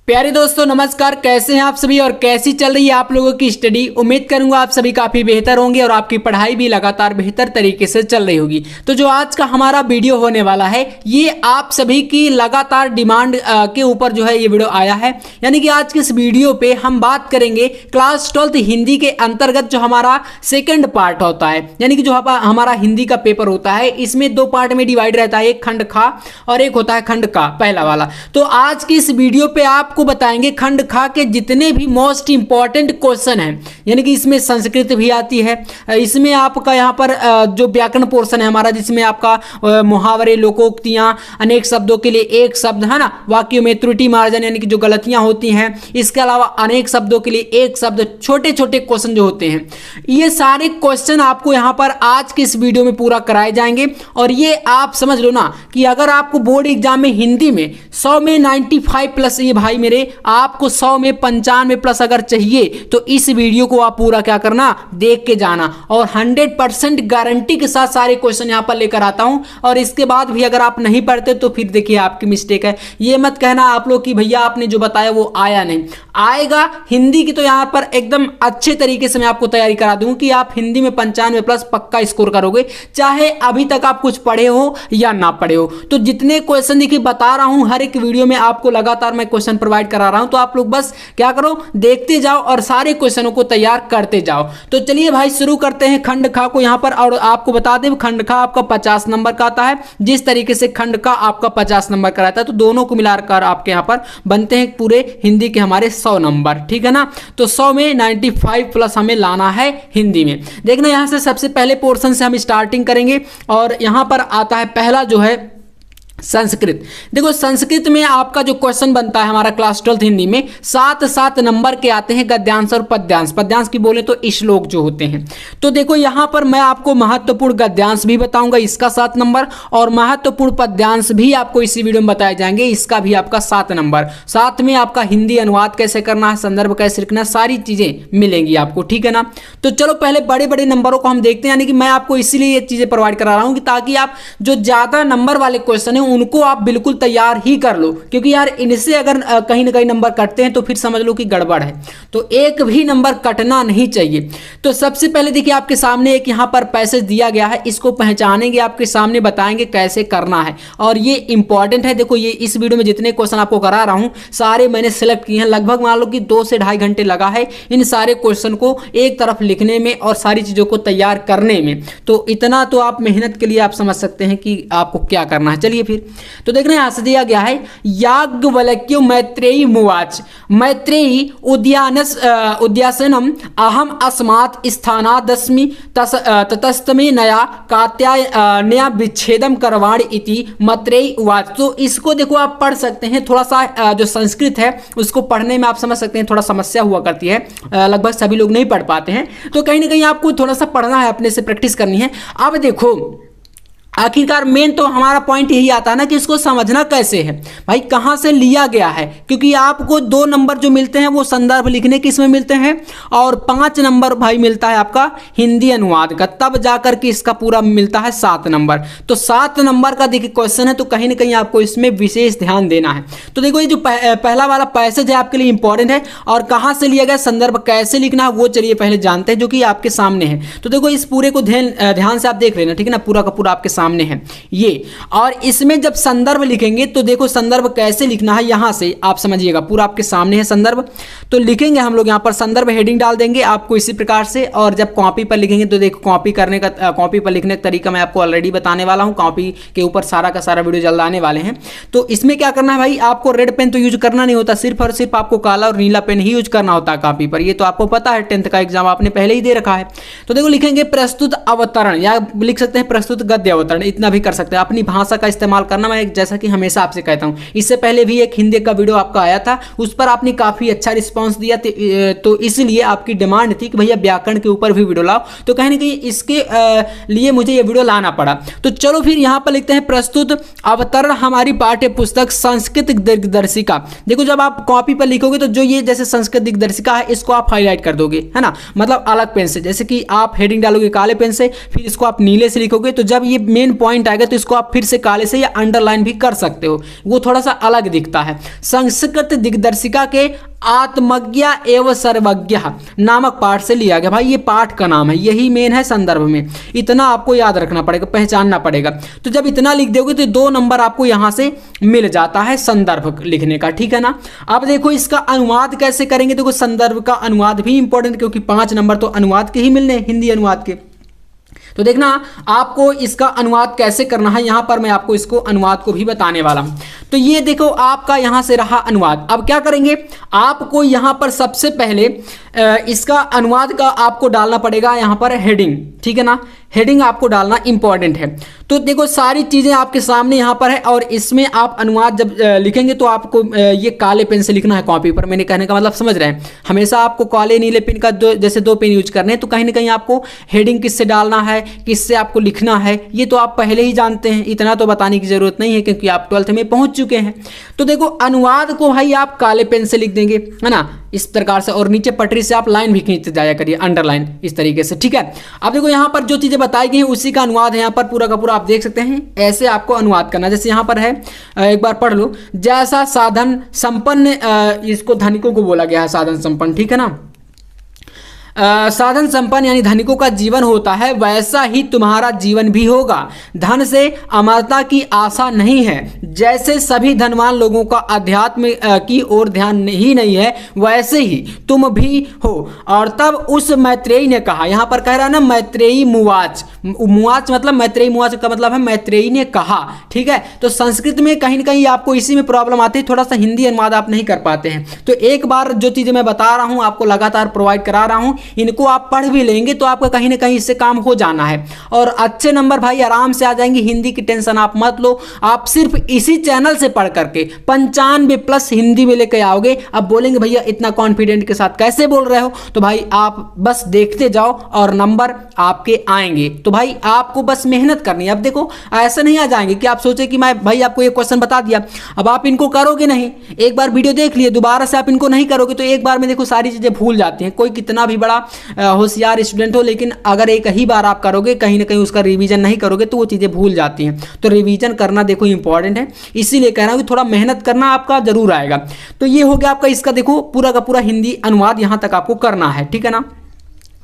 प्यारे दोस्तों नमस्कार। कैसे हैं आप सभी और कैसी चल रही है आप लोगों की स्टडी। उम्मीद करूंगा आप सभी काफ़ी बेहतर होंगे और आपकी पढ़ाई भी लगातार बेहतर तरीके से चल रही होगी। तो जो आज का हमारा वीडियो होने वाला है ये आप सभी की लगातार डिमांड के ऊपर जो है ये वीडियो आया है। यानी कि आज के इस वीडियो पे हम बात करेंगे क्लास 12th हिंदी के अंतर्गत जो हमारा सेकेंड पार्ट होता है, यानी कि जो हमारा हिंदी का पेपर होता है इसमें दो पार्ट में डिवाइड रहता है, एक खंड खा और एक होता है खंड का पहला वाला। तो आज की इस वीडियो पे आप को बताएंगे खंड खा के जितने भी मोस्ट इंपॉर्टेंट क्वेश्चन हैं, यानी कि इसमें संस्कृत भी आती है, इसमें आपका यहाँ पर जो व्याकरण पोर्शन है हमारा जिसमें आपका मुहावरे लोकोक्तियां अनेक शब्दों के लिए एक शब्द है ना, वाक्यों में त्रुटि मार्जन यानी कि जो गलतियां होती हैं, इसके अलावा अनेक शब्दों के लिए एक शब्द, छोटे छोटे क्वेश्चन जो होते हैं ये सारे क्वेश्चन आपको यहाँ पर आज के इस वीडियो में पूरा कराए जाएंगे। और ये आप समझ लो ना कि अगर आपको बोर्ड एग्जाम में हिंदी में 100 में 95 प्लस, ये भाई मेरे आपको 100 में 95 प्लस अगर चाहिए तो इस वीडियो को आप पूरा क्या करना, देख के जाना। और 100% गारंटी के साथ सारे क्वेश्चन यहां पर लेकर आता हूं। और इसके बाद भी अगर आप नहीं पढ़ते तो फिर देखिए आपकी मिस्टेक है। ये मत कहना आप लोग कि भैया आपने जो बताया वो आया नहीं, आएगा। हिंदी की तो यहां पर एकदम अच्छे तरीके से मैं आपको तैयारी करा दूं कि आप हिंदी में 95 प्लस पक्का स्कोर करोगे, चाहे अभी तक आप कुछ पढ़े हो या ना पढ़े हो। तो जितने क्वेश्चन देखिए बता रहा हूं हर एक वीडियो में आपको लगातार मैं क्वेश्चन प्रोवाइड करा रहा हूं, तो आप लोग बस क्या करो, देखते जाओ और सारे क्वेश्चनों को तैयार करते जाओ। तो चलिए भाई शुरू करते हैं खंड खा को यहां पर। और आपको बता दें खंड खा आपका 50 नंबर का आता है, जिस तरीके से खंड का आपका 50 नंबर का रहता है, तो दोनों को मिलाकर आपके यहां पर बनते हैं पूरे हिंदी के हमारे 100 नंबर, ठीक है ना। तो 100 में 95 प्लस हमें लाना है हिंदी में। देखना यहां से सबसे पहले पोर्शन से हम स्टार्टिंग करेंगे और यहां पर आता है पहला जो है संस्कृत। देखो संस्कृत में आपका जो क्वेश्चन बनता है हमारा क्लास 12th हिंदी में 7 नंबर के आते हैं, गद्यांश और पद्यांश। पद्यांश की बोले तो श्लोक जो होते हैं। तो देखो यहां पर मैं आपको महत्वपूर्ण गद्यांश भी बताऊंगा, इसका 7 नंबर, और महत्वपूर्ण पद्यांश भी आपको इसी वीडियो में बताए जाएंगे, इसका भी आपका 7 नंबर। साथ में आपका हिंदी अनुवाद कैसे करना है, संदर्भ कैसे लिखना, सारी चीजें मिलेंगी आपको, ठीक है ना। तो चलो पहले बड़े बड़े नंबरों को हम देखते हैं, यानी कि मैं आपको इसीलिए ये चीजें प्रोवाइड करा रहा हूं कि ताकि आप जो ज्यादा नंबर वाले क्वेश्चन है उनको आप बिल्कुल तैयार ही कर लो, क्योंकि यार इनसे अगर कहीं ना कहीं नंबर कटते हैं तो फिर समझ लो कि गड़बड़ है। तो एक भी नंबर कटना नहीं चाहिए। तो सबसे पहले देखिए आपके सामने एक यहां पर पैसेज दिया गया है, इसको पहचानेंगे, आपके सामने बताएंगे कैसे करना है। और ये इंपॉर्टेंट है। देखो ये इस वीडियो में जितने क्वेश्चन आपको करा रहा हूं सारे मैंने सिलेक्ट किए हैं, लगभग मान लो कि 2 से ढाई घंटे लगा है इन सारे क्वेश्चन को एक तरफ लिखने में और सारी चीजों को तैयार करने में। तो इतना तो आप मेहनत के लिए आप समझ सकते हैं कि आपको क्या करना है। चलिए फिर तो देखना यहां से दिया गया है याज्ञवल्क्यो मैत्रेयी मुवाच मैत्रेयी उद्यासनम अहम अस्मात् स्थानादस्मि ततस्तमे नया कात्यायनया विच्छेदम करवाणि इति मैत्रेयी उवाच। तो इसको देखो आप पढ़ सकते हैं, थोड़ा सा जो संस्कृत है उसको पढ़ने में आप समझ सकते हैं थोड़ा समस्या हुआ करती है, लगभग सभी लोग नहीं पढ़ पाते हैं। तो कहीं ना कहीं आपको थोड़ा सा पढ़ना है, अपने से प्रैक्टिस करनी है। अब देखो आखिरकार मेन तो हमारा पॉइंट यही आता है ना कि इसको समझना कैसे है भाई, कहां से लिया गया है। क्योंकि आपको 2 नंबर जो मिलते हैं वो संदर्भ लिखने के इसमें मिलते हैं और 5 नंबर भाई मिलता है आपका हिंदी अनुवाद का, तब जाकर के इसका पूरा मिलता है 7 नंबर। तो 7 नंबर का देखिए क्वेश्चन है, तो कहीं ना कहीं आपको इसमें विशेष ध्यान देना है। तो देखो ये जो पहला वाला पैसेज है आपके लिए इंपॉर्टेंट है, और कहां से लिया गया, संदर्भ कैसे लिखना है वो चलिए पहले जानते हैं, जो कि आपके सामने है। तो देखो इस पूरे को ध्यान से आप देख लेना, ठीक है ना, पूरा का पूरा आपके सामने है ये। और इसमें जब संदर्भ लिखेंगे तो देखो संदर्भ कैसे लिखना है, यहां से आप समझिएगा, पूरा आपके सामने है संदर्भ। तो लिखेंगे हम लोग यहां पर संदर्भ हेडिंग डाल देंगे आपको इसी प्रकार से। और जब कॉपी पर लिखेंगे तो देखो कॉपी पर लिखने का तरीका मैं आपको ऑलरेडी बताने वाला हूं, कॉपी के ऊपर सारा का सारा वीडियो जल्द आने वाले हैं। तो इसमें क्या करना है भाई, आपको रेड पेन तो यूज करना नहीं होता, सिर्फ और सिर्फ आपको काला और नीला पेन ही यूज करना होता है कॉपी पर। ये तो आपको पता है, 10th का एग्जाम आपने पहले ही दे रखा है। तो देखो लिखेंगे प्रस्तुत अवतरण, या लिख सकते हैं प्रस्तुत गद्य अवतरण, इतना भी कर सकते हैं। अपनी भाषा का इस्तेमाल करना, मैं जैसा कि हमेशा आपसे कहता हूं, इससे पहले भी एक हिंदी का वीडियो आपका आया था, उस पर आपने काफी अच्छा रिस्पांस दिया, तो इसलिए आपकी डिमांड थी कि भैया व्याकरण के ऊपर भी वीडियो लाओ। तो कहीं ना कहीं इसके लिए मुझे ये वीडियो लाना पड़ा। तो चलो फिर यहां पर लिखते हैं प्रस्तुत अवतरण हमारी पाठ्य पुस्तक संस्कृत दिग्दर्शिका। देखो जब आप कॉपी पर लिखोगे तो जो ये जैसे संस्कृत दिग्दर्शिका है इसको आप हाईलाइट कर दोगे, है ना, मतलब अलग पेन से, जैसे कि आप हेडिंग डालोगे काले पेन से, फिर इसको आप नीले से लिखोगे। तो जब ये मेन पॉइंट आएगा तो इसको आप फिर से काले से या अंडरलाइन भी कर सकते हो, वो थोड़ा सा अलग दिखता है। संस्कृत दिग्दर्शिका के आत्मज्ञा एवं सर्वज्ञ नामक पाठ से लिया गया। भाई ये पाठ का नाम है, यही मेन है संदर्भ में, इतना आपको याद रखना पड़ेगा, पहचानना पड़ेगा। तो जब इतना लिख दोगे तो 2 नंबर आपको यहां से मिल जाता है संदर्भ लिखने का, ठीक है ना। अब देखो इसका अनुवाद कैसे करेंगे, देखो संदर्भ का अनुवाद भी इंपॉर्टेंट, क्योंकि 5 नंबर तो अनुवाद के ही मिलने, हिंदी अनुवाद के। तो देखना आपको इसका अनुवाद कैसे करना है, यहां पर मैं आपको इसको अनुवाद को भी बताने वाला हूं। तो ये देखो आपका यहां से रहा अनुवाद। अब क्या करेंगे, आपको यहां पर सबसे पहले इसका अनुवाद का आपको डालना पड़ेगा यहां पर हेडिंग, ठीक है ना। हेडिंग आपको डालना इंपॉर्टेंट है। तो देखो सारी चीजें आपके सामने यहां पर है, और इसमें आप अनुवाद जब लिखेंगे तो आपको ये काले पेन से लिखना है कॉपी पर। मैंने कहने का मतलब समझ रहे हैं, हमेशा आपको काले नीले पेन का जैसे 2 पेन यूज करने हैं, तो कहीं ना कहीं आपको हेडिंग किससे डालना है, किससे आपको लिखना है, ये तो आप पहले ही जानते हैं, इतना तो बताने की जरूरत नहीं है क्योंकि आप 12th में पहुंच चुके हैं। तो देखो अनुवाद को भाई आप काले पेन से लिख देंगे, है ना, इस प्रकार से, और नीचे पटरी से आप लाइन भी खींचते जाया करिए, अंडरलाइन इस तरीके से, ठीक है। अब देखो यहाँ पर जो चीजें बताई गई हैं उसी का अनुवाद है, यहाँ पर पूरा का पूरा आप देख सकते हैं। ऐसे आपको अनुवाद करना, जैसे यहाँ पर है, एक बार पढ़ लो। जैसा साधन संपन्न, इसको धनिकों को बोला गया है साधन संपन्न, ठीक है ना। साधन संपन्न यानी धनिकों का जीवन होता है, वैसा ही तुम्हारा जीवन भी होगा। धन से अमरता की आशा नहीं है, जैसे सभी धनवान लोगों का अध्यात्म की ओर ध्यान ही नहीं है, वैसे ही तुम भी हो। और तब उस मैत्रेयी ने कहा, यहाँ पर कह रहा है ना मैत्रेयी मुवाच, मुवाच मतलब मैत्रेयी, मुवाच का मतलब है मैत्रेयी ने कहा, ठीक है। तो संस्कृत में कहीं ना कहीं आपको इसी में प्रॉब्लम आती है, थोड़ा सा हिंदी अनुवाद आप नहीं कर पाते हैं। तो एक बार जो चीजें मैं बता रहा हूँ आपको लगातार प्रोवाइड करा रहा हूँ, इनको आप पढ़ भी लेंगे तो आपका कहीं ना कहीं इससे काम हो जाना है, और अच्छे नंबर भाई आराम से आ जाएंगे। हिंदी की टेंशन आप मत लो, आप सिर्फ इसी चैनल से पढ़ करके 95+ हिंदी में लेके आओगे। अब बोलेंगे भैया इतना कॉन्फिडेंट के साथ कैसे बोल रहे हो, तो भाई आप बस देखते जाओ और नंबर आपके आएंगे। तो भाई आपको बस मेहनत करनी है। अब देखो ऐसा नहीं आ जाएंगे कि आप सोचे कि मैं भाई आपको ये क्वेश्चन बता दिया, अब आप इनको करोगे नहीं, एक बार वीडियो देख लिए दोबारा से आप इनको नहीं करोगे तो एक बार में देखो सारी चीजें भूल जाती हैं। कोई कितना भी बड़ा होशियार स्टूडेंट हो, लेकिन अगर एक ही बार आप करोगे, कहीं ना कहीं उसका रिवीजन नहीं करोगे तो वो चीजें भूल जाती हैं। तो रिवीजन करना देखो इंपॉर्टेंट है, इसीलिए कह रहा हूं कि थोड़ा मेहनत करना आपका जरूर आएगा। तो ये हो गया आपका इसका देखो पूरा का पूरा हिंदी अनुवाद यहां तक आपको करना है, ठीक है ना।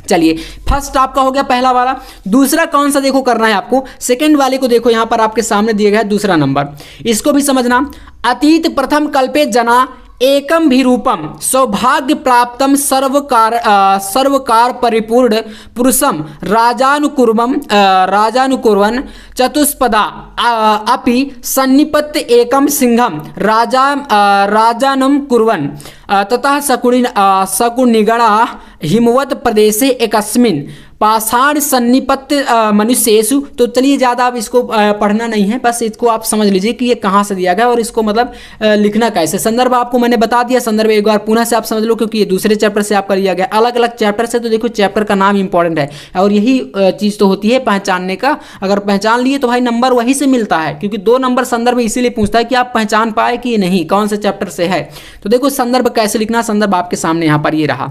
चलिए फर्स्ट आपका हो गया पहला वाला। दूसरा कौन सा देखो करना है आपको, सेकंड वाले को देखो यहां पर आपके सामने दिया गया है दूसरा नंबर, इसको भी समझना। अतीत प्रथम कल्पे जना एकम भी रूपम सौभाग्य प्राप्तम सर्वकार परिपूर्ण पुरुषम राजानुकुर्वन चतुष्पदा अपि सन्निपत्य एकम सिंहम राजानम कुर्वन् ततः शकुनिगणा हिमवत प्रदेशे एकस्मिन् पाषाण सन्निपत्य मनुष्येषु। तो चलिए ज़्यादा अब इसको पढ़ना नहीं है, बस इसको आप समझ लीजिए कि ये कहाँ से दिया गया और इसको मतलब लिखना कैसे। संदर्भ आपको मैंने बता दिया, संदर्भ एक बार पुनः से आप समझ लो क्योंकि ये दूसरे चैप्टर से आपका लिया गया, अलग अलग चैप्टर से। तो देखो चैप्टर का नाम इंपॉर्टेंट है और यही चीज़ तो होती है पहचानने का। अगर पहचान लिए तो भाई नंबर वहीं से मिलता है, क्योंकि 2 नंबर संदर्भ इसीलिए पूछता है कि आप पहचान पाए कि नहीं कौन से चैप्टर से है। तो देखो संदर्भ कैसे लिखना, संदर्भ आपके सामने यहाँ पर ये रहा।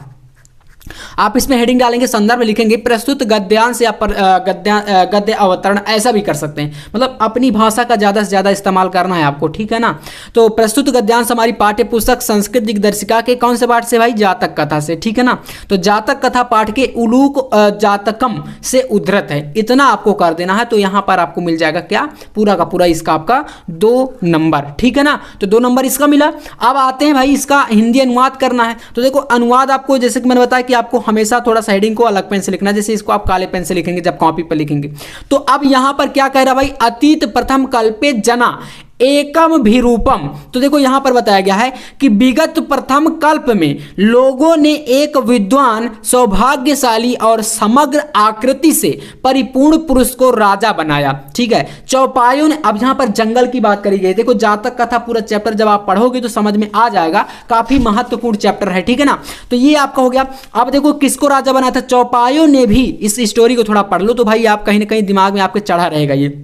आप इसमें हेडिंग डालेंगे, संदर्भ लिखेंगे, प्रस्तुत गद्यांश या गद्य अवतरण ऐसा भी कर सकते हैं, मतलब अपनी भाषा का ज़्यादा से ज़्यादा इस्तेमाल करना है आपको, ठीक है ना। तो प्रस्तुत गद्यांश हमारी पाठ्य पुस्तक संस्कृत दिग्दर्शिका के कौन से पाठ से भाई, जातक कथा से, ठीक है ना। तो जातक कथा पाठ के उलूक जातकम से उद्धृत है, इतना आपको कर देना है। तो यहाँ पर आपको मिल जाएगा क्या, पूरा का पूरा इसका आपका 2 नंबर, ठीक है ना। तो 2 नंबर इसका मिला। अब आते हैं भाई इसका हिंदी अनुवाद करना है। तो देखो अनुवाद आपको जैसे कि मैंने बताया कि आपको हमेशा थोड़ा सा हेडिंग को अलग पेन से लिखना, जैसे इसको आप काले पेन से लिखेंगे जब कॉपी पर लिखेंगे। तो अब यहां पर क्या कह रहा भाई, अतीत प्रथम कल्पे जना एकम भी रूपम। तो देखो यहां पर बताया गया है कि विगत प्रथम कल्प में लोगों ने एक विद्वान सौभाग्यशाली और समग्र आकृति से परिपूर्ण पुरुष को राजा बनाया, ठीक है। चौपाइयों ने, अब यहां पर जंगल की बात करी गई। देखो जातक कथा पूरा चैप्टर जब आप पढ़ोगे तो समझ में आ जाएगा, काफी महत्वपूर्ण चैप्टर है, ठीक है ना। तो ये आपका हो गया। अब देखो किसको राजा बनाया था, चौपाइयों ने भी। इस स्टोरी को थोड़ा पढ़ लो तो भाई आप कहीं ना कहीं दिमाग में आपके चढ़ा रहेगा। ये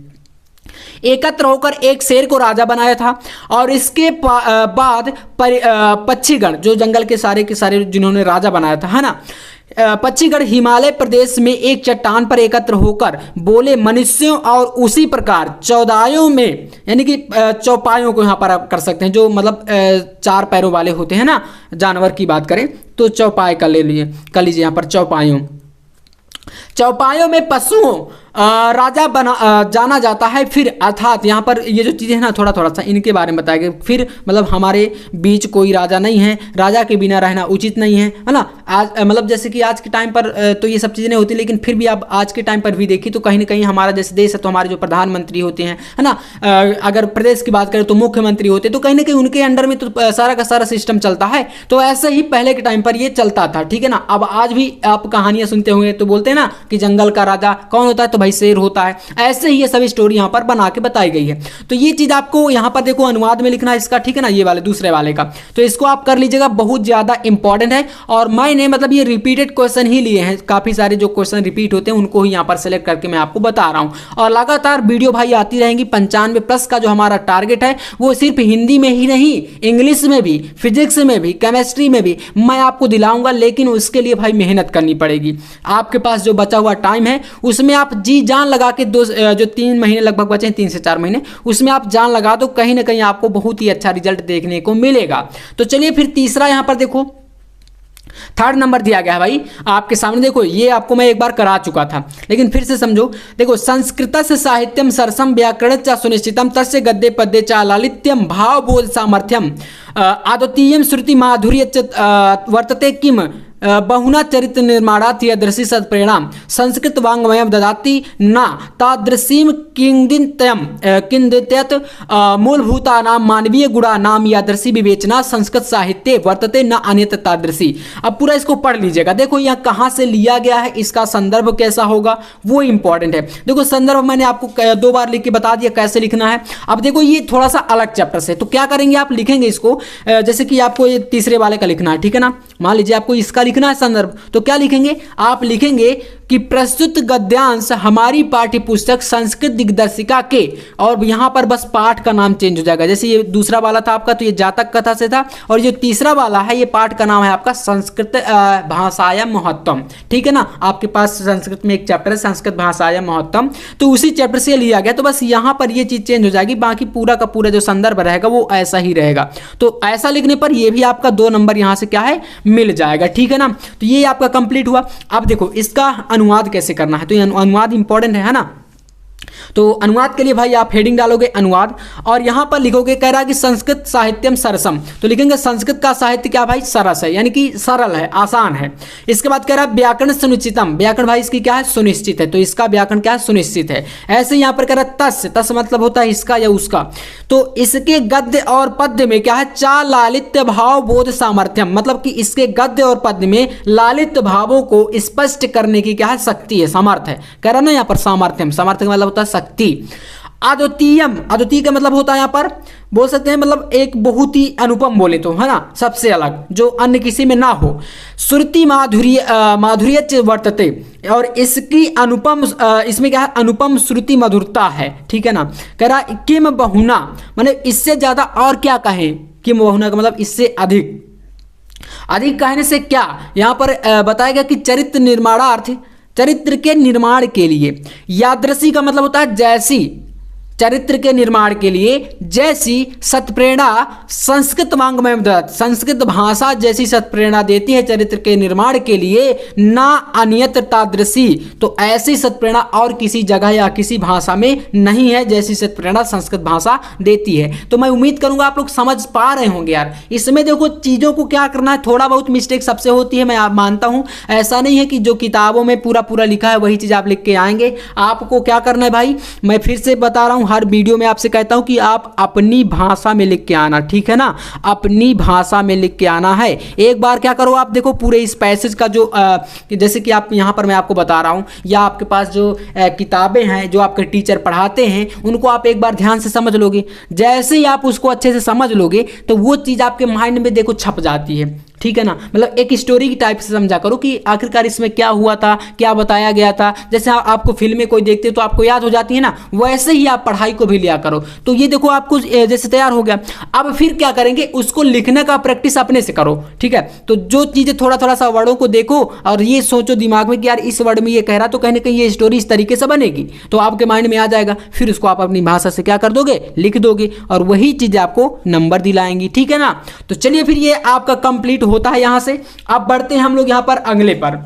एकत्र होकर एक शेर को राजा बनाया था और इसके बाद पक्षीगण, जो जंगल के सारे जिन्होंने राजा बनाया था, है ना, पच्चीगढ़ हिमालय प्रदेश में एक चट्टान पर एकत्र होकर बोले मनुष्यों और उसी प्रकार चौदायों में, यानी कि चौपायों को यहाँ पर आप कर सकते हैं, जो मतलब 4 पैरों वाले होते हैं ना, जानवर की बात करें तो चौपाए कर लीजिए यहाँ पर चौपायों में पशुओं राजा जाना जाता है। फिर अर्थात यहाँ पर ये जो चीज़ें हैं ना, थोड़ा सा इनके बारे में बताया गया। फिर मतलब हमारे बीच कोई राजा नहीं है, राजा के बिना रहना उचित नहीं है ना। आज मतलब जैसे कि आज के टाइम पर तो ये सब चीज़ें नहीं होती, लेकिन फिर भी आप आज के टाइम पर भी देखिए तो कहीं ना कहीं हमारा जैसे देश है तो हमारे जो प्रधानमंत्री होते हैं है ना, अगर प्रदेश की बात करें तो मुख्यमंत्री होते हैं, तो कहीं ना कहीं उनके अंडर में तो सारा का सारा सिस्टम चलता है। तो ऐसे ही पहले के टाइम पर ये चलता था, ठीक है ना। अब आज भी आप कहानियाँ सुनते होंगे तो बोलते हैं ना कि जंगल का राजा कौन होता है, तो भाई शेर होता है। ऐसे ही ये सभी स्टोरी यहाँ पर बना के बताई गई है। तो ये चीज आपको यहाँ पर देखो अनुवाद में लिखना है इसका, ठीक है ना, ये वाले दूसरे वाले का, तो इसको आप कर लीजिएगा, बहुत ज्यादा इंपॉर्टेंट है। और मैंने मतलब ये रिपीटेड क्वेश्चन ही लिए हैं, काफी सारे जो क्वेश्चन रिपीट होते हैं उनको ही यहाँ पर सेलेक्ट करके मैं आपको बता रहा हूँ। और लगातार वीडियो भाई आती रहेंगी। 95+ का जो हमारा टारगेट है वो सिर्फ हिंदी में ही नहीं, इंग्लिश में भी, फिजिक्स में भी, केमिस्ट्री में भी मैं आपको दिलाऊंगा, लेकिन उसके लिए भाई मेहनत करनी पड़ेगी। आपके पास जो बचा हुआ टाइम है उसमें आप जी जान लगा के जो 3 महीने लगभग बचे हैं, 3 से 4 महीने, उसमें आप जान लगा दो, कहीं ना कहीं आपको बहुत ही अच्छा रिजल्ट देखने को मिलेगा। तो चलिए फिर तीसरा यहां पर देखो, 3rd नंबर दिया गया है भाई आपके सामने। देखो ये आपको मैं एक बार करा चुका था, लेकिन फिर से समझो। देखो संस्कृत से साहित्यम सरसम व्याकरण च सुनिश्चितम तस्य गद्य पद्य च लालित्यम भावबोध सामर्थ्यम अद्वितीयम श्रुति माधुर्य वर्तते किम बहुना चरित्र निर्माणात् यदृशी सत्प्रेरणाम संस्कृत वाङ्मयं ददाति न तादृशीं किंदित्यत मूलभूतानां मानवीय गुणानां यादृशी विवेचना संस्कृत साहित्ये वर्तते न अन्यत्र तादृशी। अब पूरा इसको पढ़ लीजिएगा। देखो यहाँ कहाँ से लिया गया है, इसका संदर्भ कैसा होगा वो इंपॉर्टेंट है। देखो संदर्भ मैंने आपको 2 बार लिख के बता दिया कैसे लिखना है। अब देखो ये थोड़ा सा अलग चैप्टर से, तो क्या करेंगे आप लिखेंगे इसको, जैसे कि आपको ये तीसरे वाले का लिखना है, ठीक है ना। मान लीजिए आपको इसका लिखना है संदर्भ, तो क्या लिखेंगे आप, लिखेंगे कि प्रस्तुत गद्यांश हमारी पाठ्य पुस्तक संस्कृत दिग्दर्शिका के, और यहां पर बस पाठ का नाम चेंज हो जाएगा। जैसे ये दूसरा वाला था आपका तो ये जातक कथा से था, और जो तीसरा वाला है ये पाठ का नाम है आपका संस्कृत भाषाया महत्तम, ठीक है ना। आपके पास संस्कृत में एक चैप्टर है संस्कृत भाषाया महत्तम, तो उसी चैप्टर से लिया गया। तो बस यहां पर ये चीज चेंज हो जाएगी, बाकी पूरा का पूरा जो संदर्भ रहेगा वो ऐसा ही रहेगा। तो ऐसा लिखने पर ये भी आपका 2 नंबर यहां से क्या है मिल जाएगा, ठीक है ना। तो ये आपका कंप्लीट हुआ। अब देखो इसका अनुवाद कैसे करना है, तो ये अनुवाद इंपॉर्टेंट है ना। तो अनुवाद के लिए भाई आप हेडिंग डालोगे अनुवाद, और यहां पर लिखोगे, कह रहा है कि संस्कृत साहित्यम सरसम, तो लिखेंगे संस्कृत का साहित्य क्या भाई सरस है, यानी कि सरल है, आसान है। इसके बाद कह रहा है व्याकरण सुनिश्चितम, व्याकरण भाई इसकी क्या है सुनिश्चित है, तो इसका व्याकरण क्या है सुनिश्चित है। ऐसे यहां पर कह रहा है तस मतलब होता है इसका या उसका, तो इसके गद्य और पद्य में क्या है चा लालित्य भाव बोध सामर्थ्यम, मतलब कि इसके गद्य और पद्य में लालित्य भावों को स्पष्ट करने की क्या है शक्ति है, सामर्थ्य है। कह रहा ना यहाँ पर सामर्थ्यम, सामर्थ्य मतलब होता है शक्ति। अद्वितीयम, अद्वितीय का मतलब होता है यहाँ पर बोल सकते हैं मतलब एक बहुत ही अनुपम बोले तो, है ना, सबसे अलग, जो अन्य किसी में ना हो। श्रुति माधुर्य वर्तते, और इसकी अनुपम इसमें क्या है अनुपम श्रुति मधुरता है, ठीक है ना। कह रहा किम बहुना, मतलब इससे ज्यादा और क्या कहें, किम बहुना का मतलब इससे अधिक, अधिक कहने से क्या यहाँ पर बताया गया कि चरित्र निर्माणार्थ, चरित्र के निर्माण के लिए, यादृशी का मतलब होता है जैसी, चरित्र के निर्माण के लिए जैसी सत्प्रेरणा संस्कृत वाङ्मयं ददाति, संस्कृत भाषा जैसी सत्प्रेरणा देती है चरित्र के निर्माण के लिए, ना अन्यत्र तादृशी, तो ऐसी सत्प्रेरणा और किसी जगह या किसी भाषा में नहीं है जैसी सत्प्रेरणा संस्कृत भाषा देती है। तो मैं उम्मीद करूंगा आप लोग समझ पा रहे होंगे यार। इसमें देखो चीज़ों को क्या करना है, थोड़ा बहुत मिस्टेक सबसे होती है, मैं मानता हूँ, ऐसा नहीं है कि जो किताबों में पूरा पूरा लिखा है वही चीज़ आप लिख के आएंगे। आपको क्या करना है भाई, मैं फिर से बता रहा हूँ, हर वीडियो में आपसे कहता हूं कि आप अपनी भाषा में लिख के आना, ठीक है ना, अपनी भाषा में लिख के आना है। एक बार क्या करो आप देखो पूरे इस पैसेज का जो जैसे कि आप यहां पर मैं आपको बता रहा हूं, या आपके पास जो किताबें हैं जो आपके टीचर पढ़ाते हैं उनको आप एक बार ध्यान से समझ लोगे। जैसे ही आप उसको अच्छे से समझ लोगे तो वो चीज़ आपके माइंड में देखो छप जाती है। ठीक है ना, मतलब एक स्टोरी की टाइप से समझा करो कि आखिरकार इसमें क्या हुआ था, क्या बताया गया था। जैसे आपको फिल्में कोई देखते तो आपको याद हो जाती है ना, वैसे ही आप पढ़ाई को भी लिया करो। तो ये देखो आपको जैसे तैयार हो गया, अब फिर क्या करेंगे, उसको लिखने का प्रैक्टिस अपने से करो, ठीक है। तो जो चीजें थोड़ा थोड़ा सा वर्डों को देखो और ये सोचो दिमाग में कि यार इस वर्ड में ये कह रहा, तो कहीं ना कहीं ये स्टोरी इस तरीके से बनेगी, तो आपके माइंड में आ जाएगा। फिर उसको आप अपनी भाषा से क्या कर दोगे, लिख दोगे, और वही चीजें आपको नंबर दिलाएंगी, ठीक है ना। तो चलिए फिर ये आपका कंप्लीट होता है यहां से। अब बढ़ते हैं हम लोग यहां पर अगले पर।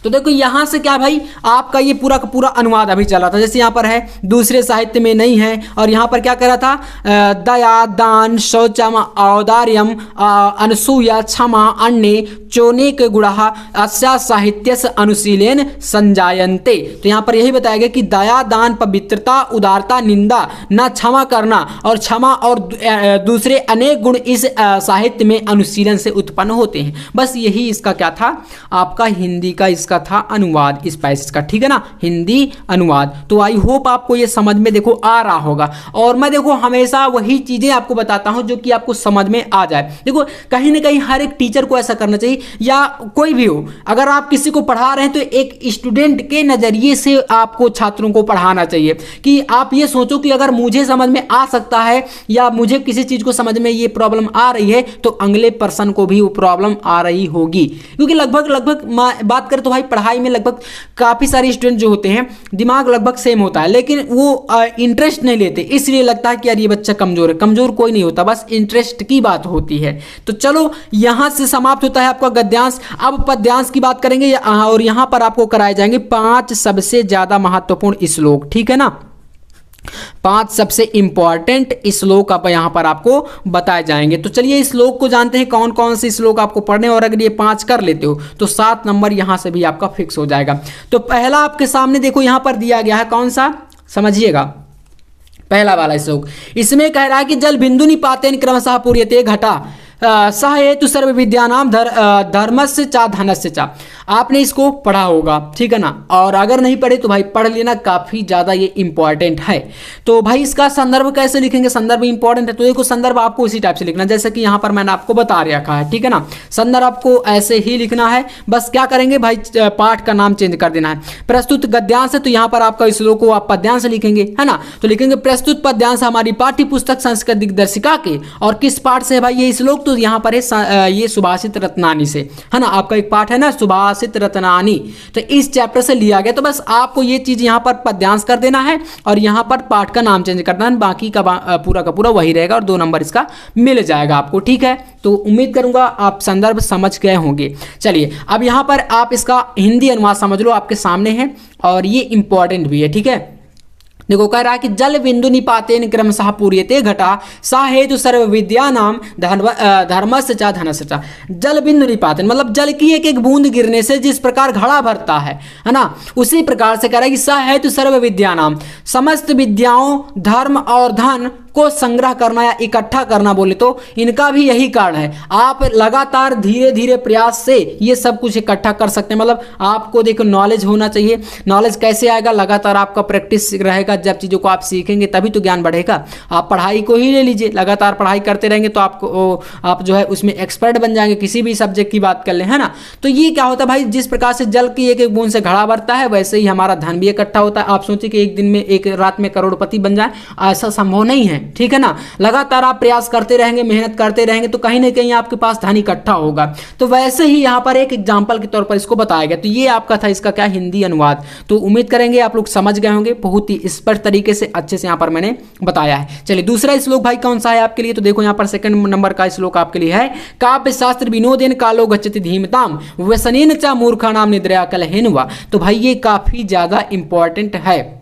तो देखो यहां से क्या भाई, आपका ये पूरा का पूरा अनुवाद अभी चला था। जैसे यहां पर है दूसरे साहित्य में नहीं है, और यहां पर क्या करा था, दया, दान, शौचम, औदार्यम, अनसूया, क्षमा, अन्य, चोनेक गुणः अस्या साहित्यस्य अनुशीलेन संजायन्ते। तो यहां पर यही बताया गया कि दया, दान, पवित्रता, उदारता, निंदा, न क्षमा करना और क्षमा और दूसरे अनेक गुण इस साहित्य में अनुशीलन से उत्पन्न होते हैं। बस यही इसका क्या था, आपका हिंदी का इसका था अनुवाद, इस पैसेज का, ठीक है ना, हिंदी अनुवाद। तो आई होप आपको ये समझ में देखो आ रहा होगा। और मैं देखो हमेशा वही चीजें आपको बताता हूं जो कि आपको समझ में आ जाए। देखो कहीं ना कहीं हर एक टीचर को ऐसा करना चाहिए, या कोई भी हो, अगर आप किसी को पढ़ा रहे हैं तो एक स्टूडेंट के नजरिए से आपको छात्रों को पढ़ाना चाहिए। कि आप ये सोचो कि अगर मुझे समझ में आ सकता है या मुझे किसी चीज को समझ में ये प्रॉब्लम आ रही है, तो अगले पर्सन को भी वो प्रॉब्लम आ रही होगी। क्योंकि लगभग बात करें तो भाई पढ़ाई में लगभग काफी सारे स्टूडेंट जो होते हैं दिमाग लगभग सेम होता है, लेकिन वो इंटरेस्ट नहीं लेते, इसलिए लगता है कि यार ये बच्चा कमजोर है। कमजोर कोई नहीं होता, बस इंटरेस्ट की बात होती है। तो चलो यहां से समाप्त होता है आपका गद्यांश। अब पद्यांश की बात करेंगे, और यहां पर आपको कराए जाएंगे 5 सबसे ज्यादा महत्वपूर्ण श्लोक, ठीक है ना। 5 सबसे इंपॉर्टेंट श्लोक आप यहां पर आपको बताए जाएंगे। तो चलिए इस श्लोक को जानते हैं, कौन कौन से श्लोक आपको पढ़ने, और अगर ये 5 कर लेते हो तो 7 नंबर यहां से भी आपका फिक्स हो जाएगा। तो पहला आपके सामने देखो यहां पर दिया गया है, कौन सा, समझिएगा, पहला वाला श्लोक। इसमें कह रहा है कि जल बिंदु निपातेन क्रमशः पूर्यते घटा सह हेतु सर्व विद्यानाम धर्मस्य चा धनस्य चा। आपने इसको पढ़ा होगा, ठीक है ना, और अगर नहीं पढ़े तो भाई पढ़ लेना, काफी ज्यादा ये इंपॉर्टेंट है। तो भाई इसका संदर्भ कैसे लिखेंगे, संदर्भ इंपॉर्टेंट है, तो देखो संदर्भ आपको इसी टाइप से लिखना जैसे कि यहाँ पर मैंने आपको बता रखा है, ठीक है ना। संदर्भ आपको ऐसे ही लिखना है, बस क्या करेंगे भाई, पाठ का नाम चेंज कर देना है। प्रस्तुत गद्यांश है तो यहाँ पर आपका श्लोक को आप पद्यांश लिखेंगे, है ना। तो लिखेंगे प्रस्तुत पद्यांश हमारी पाठ्य पुस्तक संस्कृत दिग्दर्शिका के, और किस पाठ से है भाई ये श्लोक, तो यहाँ पर है ये सुभाषित रत्नानी से, है ना। आपका एक पाठ है ना सुभाषित रत्नानी, तो इस चैप्टर से लिया गया। तो बस आपको ये चीज यहाँ पर पद्यांश कर देना है और यहाँ पर पाठ का नाम चेंज करना है, बाकी का पूरा वही रहेगा और 2 नंबर इसका मिल जाएगा आपको, ठीक है। तो उम्मीद करूंगा आप संदर्भ समझ गए होंगे। चलिए अब यहाँ पर आप इसका हिंदी अनुवाद समझ लो, आपके सामने है और ये इंपॉर्टेंट भी है, ठीक है। देखो कह रहा है कि जल बिंदु निपातेन क्रमशः पूर्यते घटा सा हेतु सर्व विद्यानाम धर्मस्य चा धनस्य चा। जल बिंदु निपातेन मतलब जल की एक एक बूंद गिरने से जिस प्रकार घड़ा भरता है ना, उसी प्रकार से कह रहा है कि सा हेतु सर्व विद्यानाम, समस्त विद्याओं, धर्म और धन को संग्रह करना या इकट्ठा करना बोले तो इनका भी यही कारण है। आप लगातार धीरे धीरे प्रयास से ये सब कुछ इकट्ठा कर सकते हैं। मतलब आपको देखो नॉलेज होना चाहिए। नॉलेज कैसे आएगा, लगातार आपका प्रैक्टिस रहेगा, जब चीज़ों को आप सीखेंगे तभी तो ज्ञान बढ़ेगा। आप पढ़ाई को ही ले लीजिए, लगातार पढ़ाई करते रहेंगे तो आप जो है उसमें एक्सपर्ट बन जाएंगे, किसी भी सब्जेक्ट की बात कर लें, है ना। तो ये क्या होता है भाई, जिस प्रकार से जल की एक एक बूंद से घड़ा भरता है वैसे ही हमारा धन भी इकट्ठा होता है। आप सोचिए कि एक दिन में, एक रात में करोड़पति बन जाए, ऐसा संभव नहीं है, ठीक है ना। लगातार आप प्रयास करते रहेंगे, मेहनत करते रहेंगे तो कहीं ना कहीं आपके पास धन इकट्ठा होगा। तो वैसे ही यहाँ पर एक एग्जांपल के तौर पर इसको बताया गया। तो ये आपका था इसका क्या, हिंदी अनुवाद। तो उम्मीद करेंगे आप लोग समझ गए होंगे, बहुत ही स्पष्ट तरीके से अच्छे से यहाँ पर मैंने बताया है। चलिए दूसरा श्लोक भाई कौन सा है आपके लिए, तो देखो यहाँ पर 2 नंबर का श्लोक आपके लिए है, काव्य शास्त्र विनोदेन कालो गच्छति धीमताम व्यसनेन च मूर्खाणाम निद्रया कलहेनवा। तो भाई ये काफी ज्यादा इंपॉर्टेंट है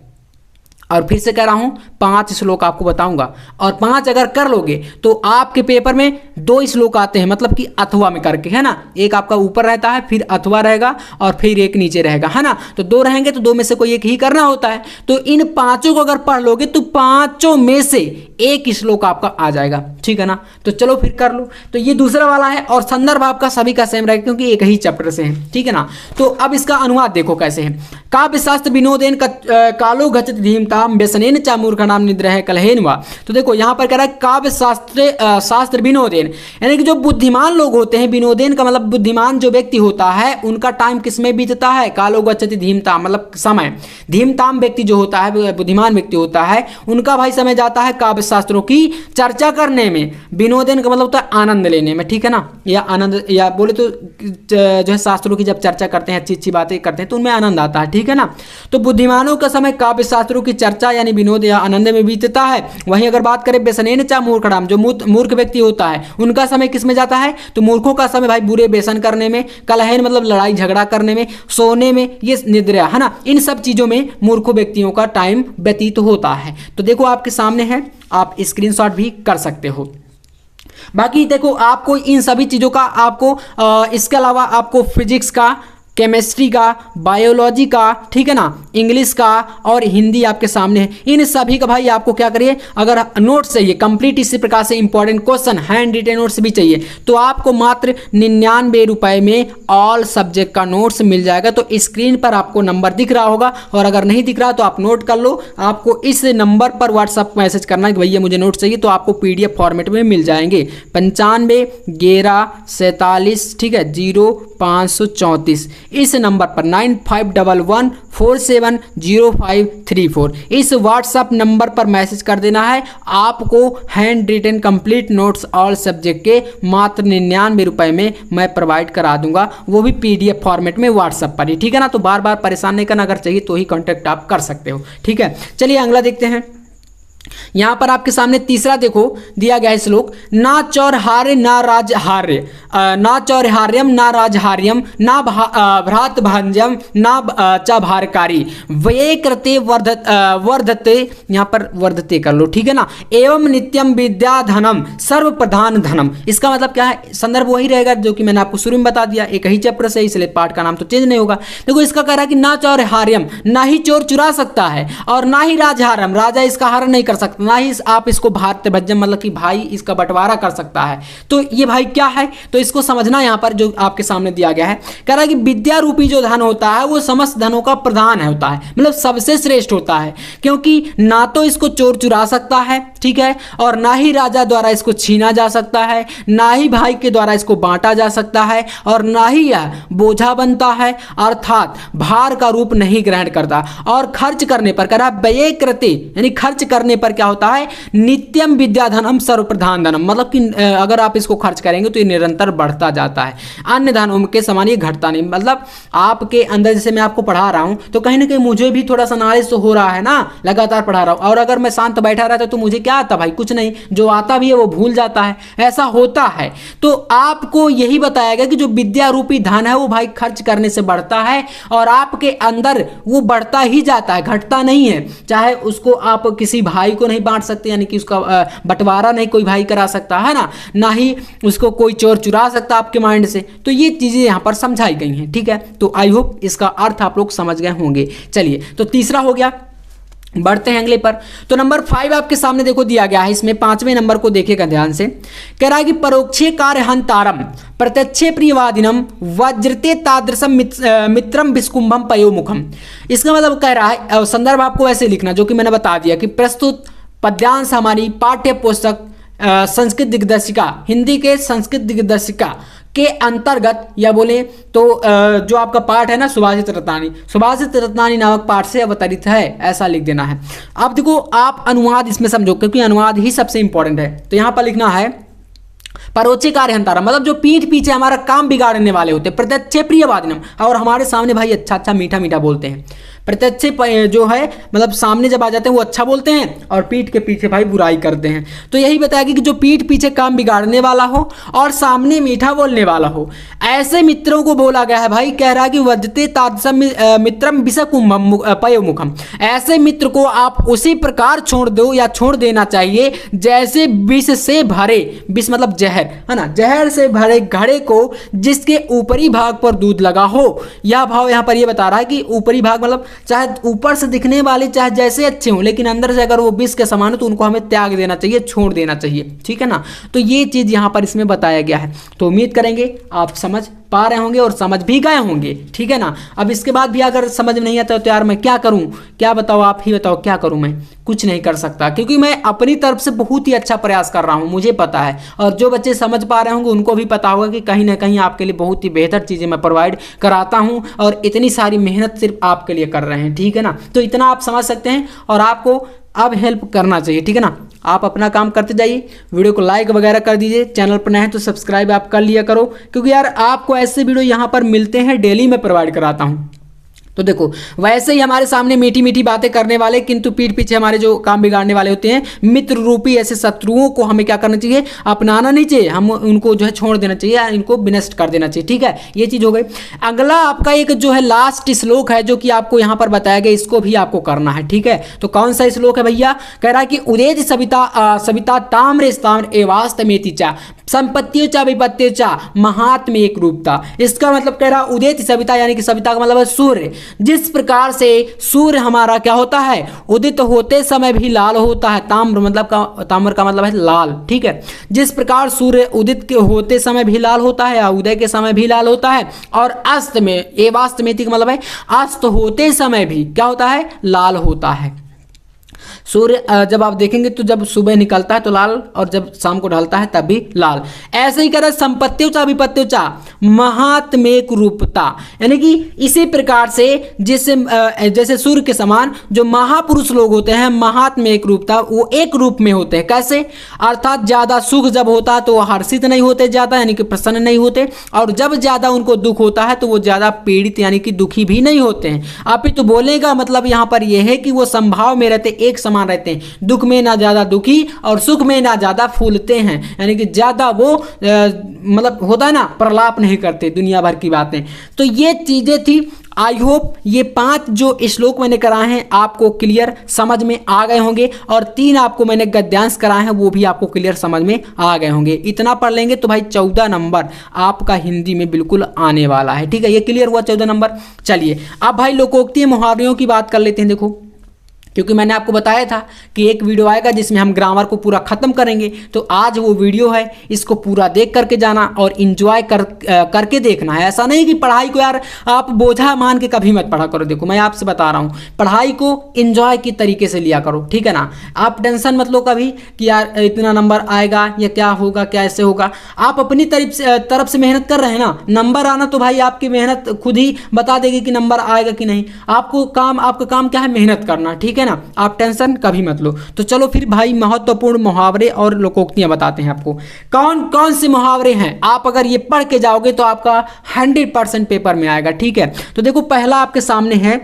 और फिर से कह रहा हूं 5 श्लोक आपको बताऊंगा और 5 अगर कर लोगे तो आपके पेपर में 2 श्लोक आते हैं, मतलब कि अथवा में करके, है ना। एक आपका ऊपर रहता है, फिर अथवा रहेगा और फिर एक नीचे रहेगा, है ना। तो 2 रहेंगे तो 2 में से कोई एक ही करना होता है। तो इन 5 को अगर पढ़ लोगे तो 5 में से एक श्लोक आपका आ जाएगा, ठीक है ना। तो चलो फिर कर लो। तो ये दूसरा वाला है और संदर्भ आपका सभी का सेम रहेगा क्योंकि एक ही चैप्टर से है, ठीक है ना। तो अब इसका अनुवाद देखो कैसे है। काव्य शास्त्र विनोदेन कालो गच्छति धीमताम मूर्खाणाम व्यसनेन च मूर्खाणाम निद्रः कलहेन वा। तो देखो यहाँ पर कह रहा है काव्य शास्त्र विनोदेन, यानी कि जो बुद्धिमान लोग होते हैं, विनोदेन का मतलब बुद्धिमान जो व्यक्ति होता है उनका टाइम किसमें बीतता है, कालो गच्छति धीमताम मतलब समय, धीमताम व्यक्ति जो होता है बुद्धिमान व्यक्ति होता है उनका भाई समय जाता है काव्य शास्त्रों की चर्चा करने में, विनोदेन का मतलब होता है आनंद लेने में, ठीक है ना, या आनंद या बोले तो जो है शास्त्रों की जब चर्चा करते हैं अच्छी अच्छी बातें करते हैं तो उनमें आनंद आता है, ठीक है ना। तो बुद्धिमानों का समय काव्य शास्त्रों की चर्चा यानी विनोद या आनंद में बीतता है। वहीं अगर बात करें व्यसनेन च मूर्खाणाम, जो मूर्ख व्यक्ति होता है उनका समय किस में जाता है, तो मूर्खों का समय भाई बुरे व्यसन करने में, कलहन मतलब लड़ाई झगड़ा करने में, सोने में, ये निद्रा है ना, इन सब चीजों में मूर्खों व्यक्तियों का टाइम व्यतीत होता है। तो देखो आपके सामने है, आप स्क्रीनशॉट भी कर सकते हो। बाकी देखो आपको इन सभी चीज़ों का आपको इसके अलावा आपको फिजिक्स का, केमिस्ट्री का, बायोलॉजी का, ठीक है ना, इंग्लिश का और हिंदी आपके सामने है। इन सभी का भाई आपको क्या करिए, अगर नोट्स चाहिए कंप्लीट इसी प्रकार से important question hand retain notes भी चाहिए तो आपको मात्र 99 रुपए में ऑल सब्जेक्ट का नोट्स मिल जाएगा। तो स्क्रीन पर आपको नंबर दिख रहा होगा और अगर नहीं दिख रहा तो आप नोट कर लो, आपको इस नंबर पर व्हाट्सअप मैसेज करना है कि भैया मुझे नोट्स चाहिए, तो आपको PDF फॉर्मेट में मिल जाएंगे। 95 11 47, ठीक है, 0534 इस नंबर पर 9511470534 इस व्हाट्सएप नंबर पर मैसेज कर देना है। आपको hand written complete notes all subject के मात्र 99 रुपए में मैं प्रोवाइड करा दूंगा, वो भी PDF फॉर्मेट में व्हाट्सएप पर ही, ठीक है ना। तो बार बार परेशान नहीं करना, अगर चाहिए तो ही कॉन्टैक्ट आप कर सकते हो, ठीक है। चलिए अगला देखते हैं। यहाँ पर आपके सामने तीसरा देखो दिया गया है श्लोक, ना चौरहार्य ना राजहार्य, ना चौरहार्यम ना राजहार्यम ना भ्रात भांजम ना च भारकारी वे कृते वर्धते, यहाँ पर वर्धते कर लो, ठीक है ना। एवं नित्यम विद्या धनम सर्व प्रधान धनम, इसका मतलब क्या है, संदर्भ वही रहेगा जो कि मैंने आपको शुरू में बता दिया, एक ही चैप्टर से, इसलिए पाठ का नाम तो चेंज नहीं होगा। देखो इसका कह रहा है कि ना चौरहार्यम, ना ही चोर चुरा सकता है, और ना ही राजहारम, राजा इसका हरण नहीं कर सकता, ना ही आप इसको भारत भज्जम मतलब कि भाई इसका बंटवारा कर सकता है। तो ये भाई क्या है, तो इसको समझना यहाँ पर जो आपके सामने दिया गया है, कह रहा है कि विद्या रूपी जो धन होता है वो समस्त धनों का प्रधान होता है, मतलब सबसे श्रेष्ठ होता है, क्योंकि ना तो इसको चोर चुरा सकता है, ठीक है, और ना ही राजा द्वारा इसको छीना जा सकता है, ना ही भाई के द्वारा इसको बांटा जा सकता है, और ना ही यह बोझा बनता है, अर्थात भार का रूप नहीं ग्रहण करता। और खर्च करने पर कह रहा है व्यय कृते, यानी खर्च करने पर क्या होता है, नित्यम विद्या धनम सर्वप्रधान धनम, मतलब कि अगर आप इसको खर्च करेंगे तो ये निरंतर बढ़ता जाता है, अन्य धनों के समान ये घटता नहीं। मतलब आपके अंदर जैसे मैं आपको पढ़ा रहा हूं तो कहीं ना कहीं मुझे भी थोड़ा सा नॉलेज तो हो रहा है ना, लगातार पढ़ा रहा हूं, और अगर मैं शांत बैठा रहता तो मुझे क्या आता भाई, कुछ नहीं, जो आता भी है वो भूल जाता है, ऐसा होता है। तो आपको यही बताया गया कि जो विद्या रूपी धन है वो भाई खर्च करने से बढ़ता है, और आपके अंदर वो बढ़ता ही जाता है, घटता नहीं है। चाहे उसको आप किसी भाई को नहीं बांट सकते, यानी कि उसका बंटवारा नहीं कोई भाई करा सकता है ना ही उसको कोई चोर चुरा सकता आपके माइंड से। तो ये चीजें यहां पर समझाई गई हैं, ठीक है। तो आई होप इसका अर्थ आप लोग समझ गए होंगे। चलिए तो तीसरा हो गया, बढ़ते हैं अगले पर। तो नंबर 5 आपके सामने देखो दिया गया है, इसमें 5वें नंबर को देखेगा ध्यान से, कह रहा है कि परोक्षे कार्य हंतारम प्रत्यक्षे प्रियवादिनम वज्रते तादृशम मित्रम विस्कुंभम पयोमुखम। इसका मतलब कह रहा है, संदर्भ आपको ऐसे लिखना जो कि मैंने बता दिया कि प्रस्तुत पद्यांश हमारी पाठ्य पुस्तक संस्कृत दिग्दर्शिका, हिंदी के संस्कृत दिग्दर्शिका के अंतर्गत, या बोले तो जो आपका पाठ है ना सुभाषित रत्नानी नामक पाठ से अवतरित है, ऐसा लिख देना है। अब देखो आप अनुवाद इसमें समझो, क्योंकि अनुवाद ही सबसे इंपॉर्टेंट है। तो यहाँ पर लिखना है परोक्षे कार्य हंतारा, मतलब जो पीठ पीछे हमारा काम बिगाड़ने वाले होते हैं, प्रत्यक्षे प्रियवादिनम, और हमारे सामने भाई अच्छा अच्छा मीठा मीठा बोलते हैं। प्रत्यक्ष जो है मतलब सामने जब आ जाते हैं वो अच्छा बोलते हैं, और पीठ के पीछे भाई बुराई करते हैं। तो यही बताएगी कि जो पीठ पीछे काम बिगाड़ने वाला हो और सामने मीठा बोलने वाला हो, ऐसे मित्रों को बोला गया है भाई, कह रहा है कि वजते तादसम मित्रम विषकुंभम पयोमुखम, ऐसे मित्र को आप उसी प्रकार छोड़ दो या छोड़ देना चाहिए जैसे विष से भरे, विष मतलब जहर है ना, जहर से भरे घड़े को जिसके ऊपरी भाग पर दूध लगा हो। यह भाव यहाँ पर यह बता रहा है कि ऊपरी भाग मतलब चाहे ऊपर से दिखने वाले चाहे जैसे अच्छे हों, लेकिन अंदर से अगर वो विष के समान हो तो उनको हमें त्याग देना चाहिए, छोड़ देना चाहिए, ठीक है ना। तो ये चीज यहाँ पर इसमें बताया गया है। तो उम्मीद करेंगे आप समझ पा रहे होंगे और समझ भी गए होंगे, ठीक है ना। अब इसके बाद भी अगर समझ में नहीं आता तो यार मैं क्या करूं, क्या बताओ, आप ही बताओ क्या करूं। मैं कुछ नहीं कर सकता, क्योंकि मैं अपनी तरफ से बहुत ही अच्छा प्रयास कर रहा हूं, मुझे पता है। और जो बच्चे समझ पा रहे होंगे उनको भी पता होगा कि कहीं ना कहीं आपके लिए बहुत ही बेहतर चीज़ें मैं प्रोवाइड कराता हूं और इतनी सारी मेहनत सिर्फ आपके लिए कर रहे हैं, ठीक है ना। तो इतना आप समझ सकते हैं और आपको अब हेल्प करना चाहिए, ठीक है ना। आप अपना काम करते जाइए, वीडियो को लाइक वगैरह कर दीजिए, चैनल पर नए हैं तो सब्सक्राइब आप कर लिया करो, क्योंकि यार आपको ऐसे वीडियो यहाँ पर मिलते हैं, डेली मैं प्रोवाइड कराता हूँ। तो देखो वैसे ही हमारे सामने मीठी मीठी बातें करने वाले किंतु पीठ पीछे हमारे जो काम बिगाड़ने वाले होते हैं, मित्र रूपी ऐसे शत्रुओं को हमें क्या करना चाहिए, अपनाना नहीं चाहिए, हम उनको जो है छोड़ देना चाहिए, इनको विनष्ट कर देना चाहिए, ठीक है। ये चीज़ हो गई। अगला आपका एक जो है लास्ट श्लोक है जो कि आपको यहाँ पर बताया गया, इसको भी आपको करना है, ठीक है। तो कौन सा श्लोक है भैया, कह रहा है कि उदेज सविता ताम्र स्थाम्र एवास्तमेति चा संपत्तियों चा विपत्तियों चा महात्म एक रूपता। इसका मतलब कह रहा उदित सविता, यानी कि सविता का मतलब है सूर्य। जिस प्रकार से सूर्य हमारा क्या होता है, उदित होते समय भी लाल होता है, ताम्र का मतलब है लाल, ठीक है। जिस प्रकार सूर्य उदित के होते समय भी लाल होता है या उदय के समय भी लाल होता है, और अस्त में एवास्तमेति का मतलब है अस्त होते समय भी क्या होता है, लाल होता है। सूर्य जब आप देखेंगे तो जब सुबह निकलता है तो लाल, और जब शाम को ढलता है तब भी लाल। ऐसे ही करें संपत्तियों चा विपत्तियों चा महात्मेक रूपता, यानी कि इसी प्रकार से जैसे सूर्य के समान जो महापुरुष लोग होते हैं, महात्मेक रूपता, वो एक रूप में होते हैं। कैसे, अर्थात ज्यादा सुख जब होता है तो वो हर्षित नहीं होते ज्यादा, यानी कि प्रसन्न नहीं होते, और जब ज्यादा उनको दुख होता है तो वो ज्यादा पीड़ित यानी कि दुखी भी नहीं होते हैं। आप ही तो बोलेगा मतलब यहाँ पर यह है कि वो संभाव में रहते, एक समान रहते हैं, दुख में ना ज्यादा दुखी और सुख में ना ज्यादा फूलते हैं, यानी कि ज्यादा वो मतलब होता है ना, प्रलाप नहीं करते दुनिया भर की बातें। तो ये चीजें थी। आई होप ये 5 जो श्लोक मैंने कराए हैं आपको क्लियर समझ में आ गए होंगे, और 3 आपको मैंने गद्यांश कराए हैं वो भी आपको क्लियर समझ में आ गए होंगे। इतना पढ़ लेंगे तो भाई 14 नंबर आपका हिंदी में बिल्कुल आने वाला है, ठीक है। ये क्लियर हुआ 14 नंबर। चलिए अब भाई लोकोक्ति मुहावरों की बात कर लेते हैं। देखो क्योंकि मैंने आपको बताया था कि एक वीडियो आएगा जिसमें हम ग्रामर को पूरा खत्म करेंगे, तो आज वो वीडियो है, इसको पूरा देख करके जाना और इंजॉय करके देखना है। ऐसा नहीं कि पढ़ाई को यार आप बोझा मान के कभी मत पढ़ा करो। देखो मैं आपसे बता रहा हूँ, पढ़ाई को इंजॉय की तरीके से लिया करो, ठीक है ना। आप टेंशन मत लो कभी कि यार इतना नंबर आएगा या क्या होगा, क्या ऐसे होगा। आप अपनी तरफ से मेहनत कर रहे हैं ना, नंबर आना तो भाई आपकी मेहनत खुद ही बता देगी कि नंबर आएगा कि नहीं। आपका काम क्या है, मेहनत करना, ठीक है ना। आप टेंशन कभी मत लो। तो चलो फिर भाई महत्वपूर्ण मुहावरे और लोकोक्तियां बताते हैं आपको। कौन कौन से मुहावरे हैं, आप अगर ये पढ़ के जाओगे तो आपका 100% पेपर में आएगा, ठीक है। तो देखो पहला आपके सामने है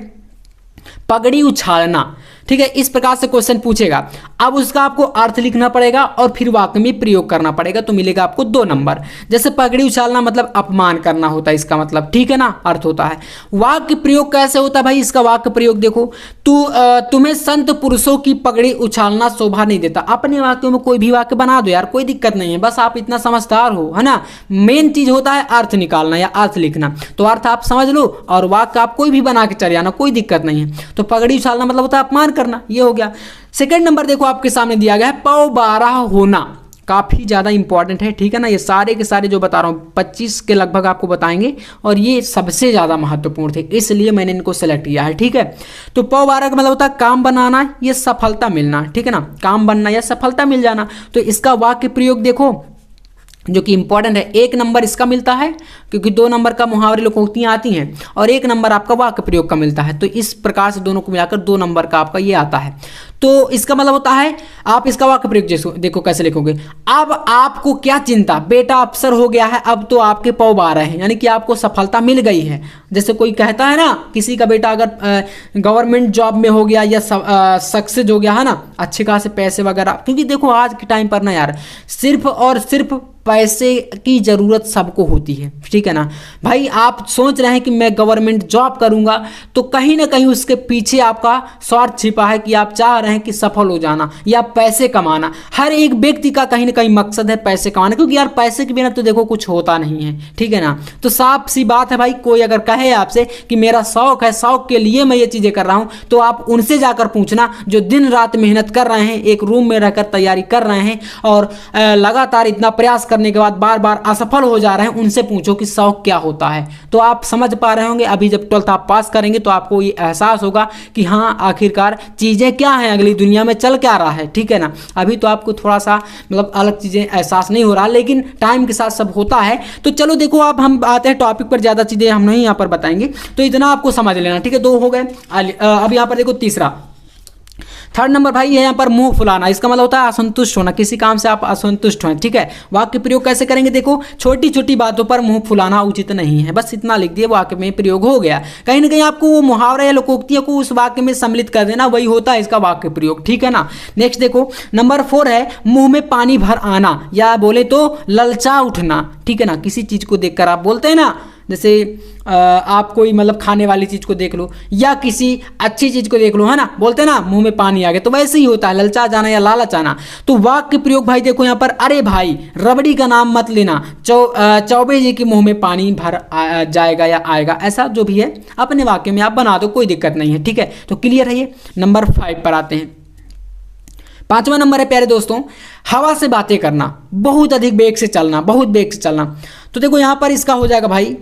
पगड़ी उछालना, ठीक है। इस प्रकार से क्वेश्चन पूछेगा, अब उसका आपको अर्थ लिखना पड़ेगा और फिर वाक्य में प्रयोग करना पड़ेगा, तो मिलेगा आपको 2 नंबर। जैसे पगड़ी उछालना मतलब अपमान करना होता है इसका मतलब, ठीक है ना, अर्थ होता है। वाक्य प्रयोग कैसे होता है भाई, इसका वाक्य प्रयोग देखो, तुम्हें संत पुरुषों की पगड़ी उछालना शोभा नहीं देता। अपने वाक्यों में कोई भी वाक्य बना दो यार, कोई दिक्कत नहीं है, बस आप इतना समझदार हो, है ना। मेन चीज होता है अर्थ निकालना या अर्थ लिखना, तो अर्थ आप समझ लो और वाक्य आप कोई भी बना के चले आना, कोई दिक्कत नहीं है। तो पगड़ी उछालना मतलब होता है अपमान करना, ये हो गया। सेकंड नंबर देखो आपके सामने दिया गया है पौ बारह होना, काफी ज्यादा इंपॉर्टेंट है, ठीक है ना। ये सारे के सारे जो बता रहा हूँ 25 के लगभग आपको बताएंगे, और ये सबसे ज्यादा महत्वपूर्ण थे इसलिए मैंने इनको सेलेक्ट किया है, ठीक है। तो पौ बारह का मतलब होता है काम बनाना या सफलता मिलना, ठीक है ना, काम बनना या सफलता मिल जाना। तो इसका वाक्य प्रयोग देखो जो कि इंपॉर्टेंट है, 1 नंबर इसका मिलता है क्योंकि 2 नंबर का मुहावरे लोकोक्तियां आती हैं और 1 नंबर आपका वाक्य प्रयोग का मिलता है। तो इस प्रकार से दोनों को मिलाकर 2 नंबर का आपका ये आता है। तो इसका मतलब होता है, आप इसका वाक्य प्रयोग देखो कैसे लिखोगे। अब आपको क्या चिंता, बेटा अफसर हो गया है, अब तो आपके पौ बारह है, यानी कि आपको सफलता मिल गई है। जैसे कोई कहता है ना, किसी का बेटा अगर गवर्नमेंट जॉब में हो गया या सक्सेस हो गया है ना, अच्छे खासे पैसे वगैरह, क्योंकि देखो आज के टाइम पर ना यार सिर्फ और सिर्फ पैसे की जरूरत सबको होती है, ठीक है ना भाई। आप सोच रहे हैं कि मैं गवर्नमेंट जॉब करूंगा, तो कहीं ना कहीं उसके पीछे आपका स्वार्थ छिपा है कि आप चाह रहे हैं कि सफल हो जाना या पैसे कमाना। हर एक व्यक्ति का कहीं ना कहीं मकसद है पैसे कमाना, क्योंकि यार पैसे के बिना तो देखो कुछ होता नहीं है, ठीक है ना। तो साफ सी बात है भाई, कोई अगर कहे आपसे कि मेरा शौक है, शौक के लिए मैं ये चीजें कर रहा हूं, तो आप उनसे जाकर पूछना जो दिन रात मेहनत कर रहे हैं, एक रूम में रहकर तैयारी कर रहे हैं और लगातार इतना प्रयास करने के बाद बार बार असफल हो जा रहे हैं, उनसे पूछो कि शौक क्या होता है। तो आप समझ पा रहे होंगे, अभी जब 12th आप पास करेंगे तो आपको ये एहसास होगा कि हाँ आखिरकार चीज़ें क्या हैं, अगली दुनिया में चल क्या रहा है, ठीक है ना। अभी तो आपको थोड़ा सा मतलब अलग चीज़ें एहसास नहीं हो रहा, लेकिन टाइम के साथ सब होता है। तो चलो देखो, अब हम आते हैं टॉपिक पर, ज़्यादा चीज़ें हम नहीं यहाँ पर बताएंगे, तो इतना आपको समझ लेना, ठीक है। 2 हो गए। अब यहाँ पर देखो तीसरा, थर्ड नंबर भाई है यहाँ पर मुंह फुलाना। इसका मतलब होता है असंतुष्ट होना, किसी काम से आप असंतुष्ट हैं, ठीक है। वाक्य प्रयोग कैसे करेंगे, देखो छोटी छोटी बातों पर मुंह फुलाना उचित नहीं है, बस इतना लिख दिए, वाक्य में प्रयोग हो गया। कहीं ना कहीं आपको वो मुहावरा या लोकोक्तियों को उस वाक्य में सम्मिलित कर देना, वही होता है इसका वाक्य प्रयोग, ठीक है ना। नेक्स्ट देखो नंबर 4 है मुंह में पानी भर आना, या बोले तो ललचा उठना, ठीक है ना। किसी चीज़ को देखकर आप बोलते हैं ना, जैसे आप कोई मतलब खाने वाली चीज़ को देख लो या किसी अच्छी चीज़ को देख लो, है ना, बोलते हैं ना मुंह में पानी आ गया, तो वैसे ही होता है ललचा जाना या लालच आना। तो वाक्य प्रयोग भाई देखो यहाँ पर, अरे भाई रबड़ी का नाम मत लेना, चौबे जी के मुंह में पानी भर जाएगा या आएगा, ऐसा जो भी है अपने वाक्य में आप बना दो, कोई दिक्कत नहीं है, ठीक है। तो क्लियर है ये। नंबर 5 पर आते हैं। 5वां नंबर है प्यारे दोस्तों, हवा से बातें करना, बहुत अधिक वेग से चलना, बहुत वेग से चलना। तो देखो यहाँ पर इसका हो जाएगा भाई,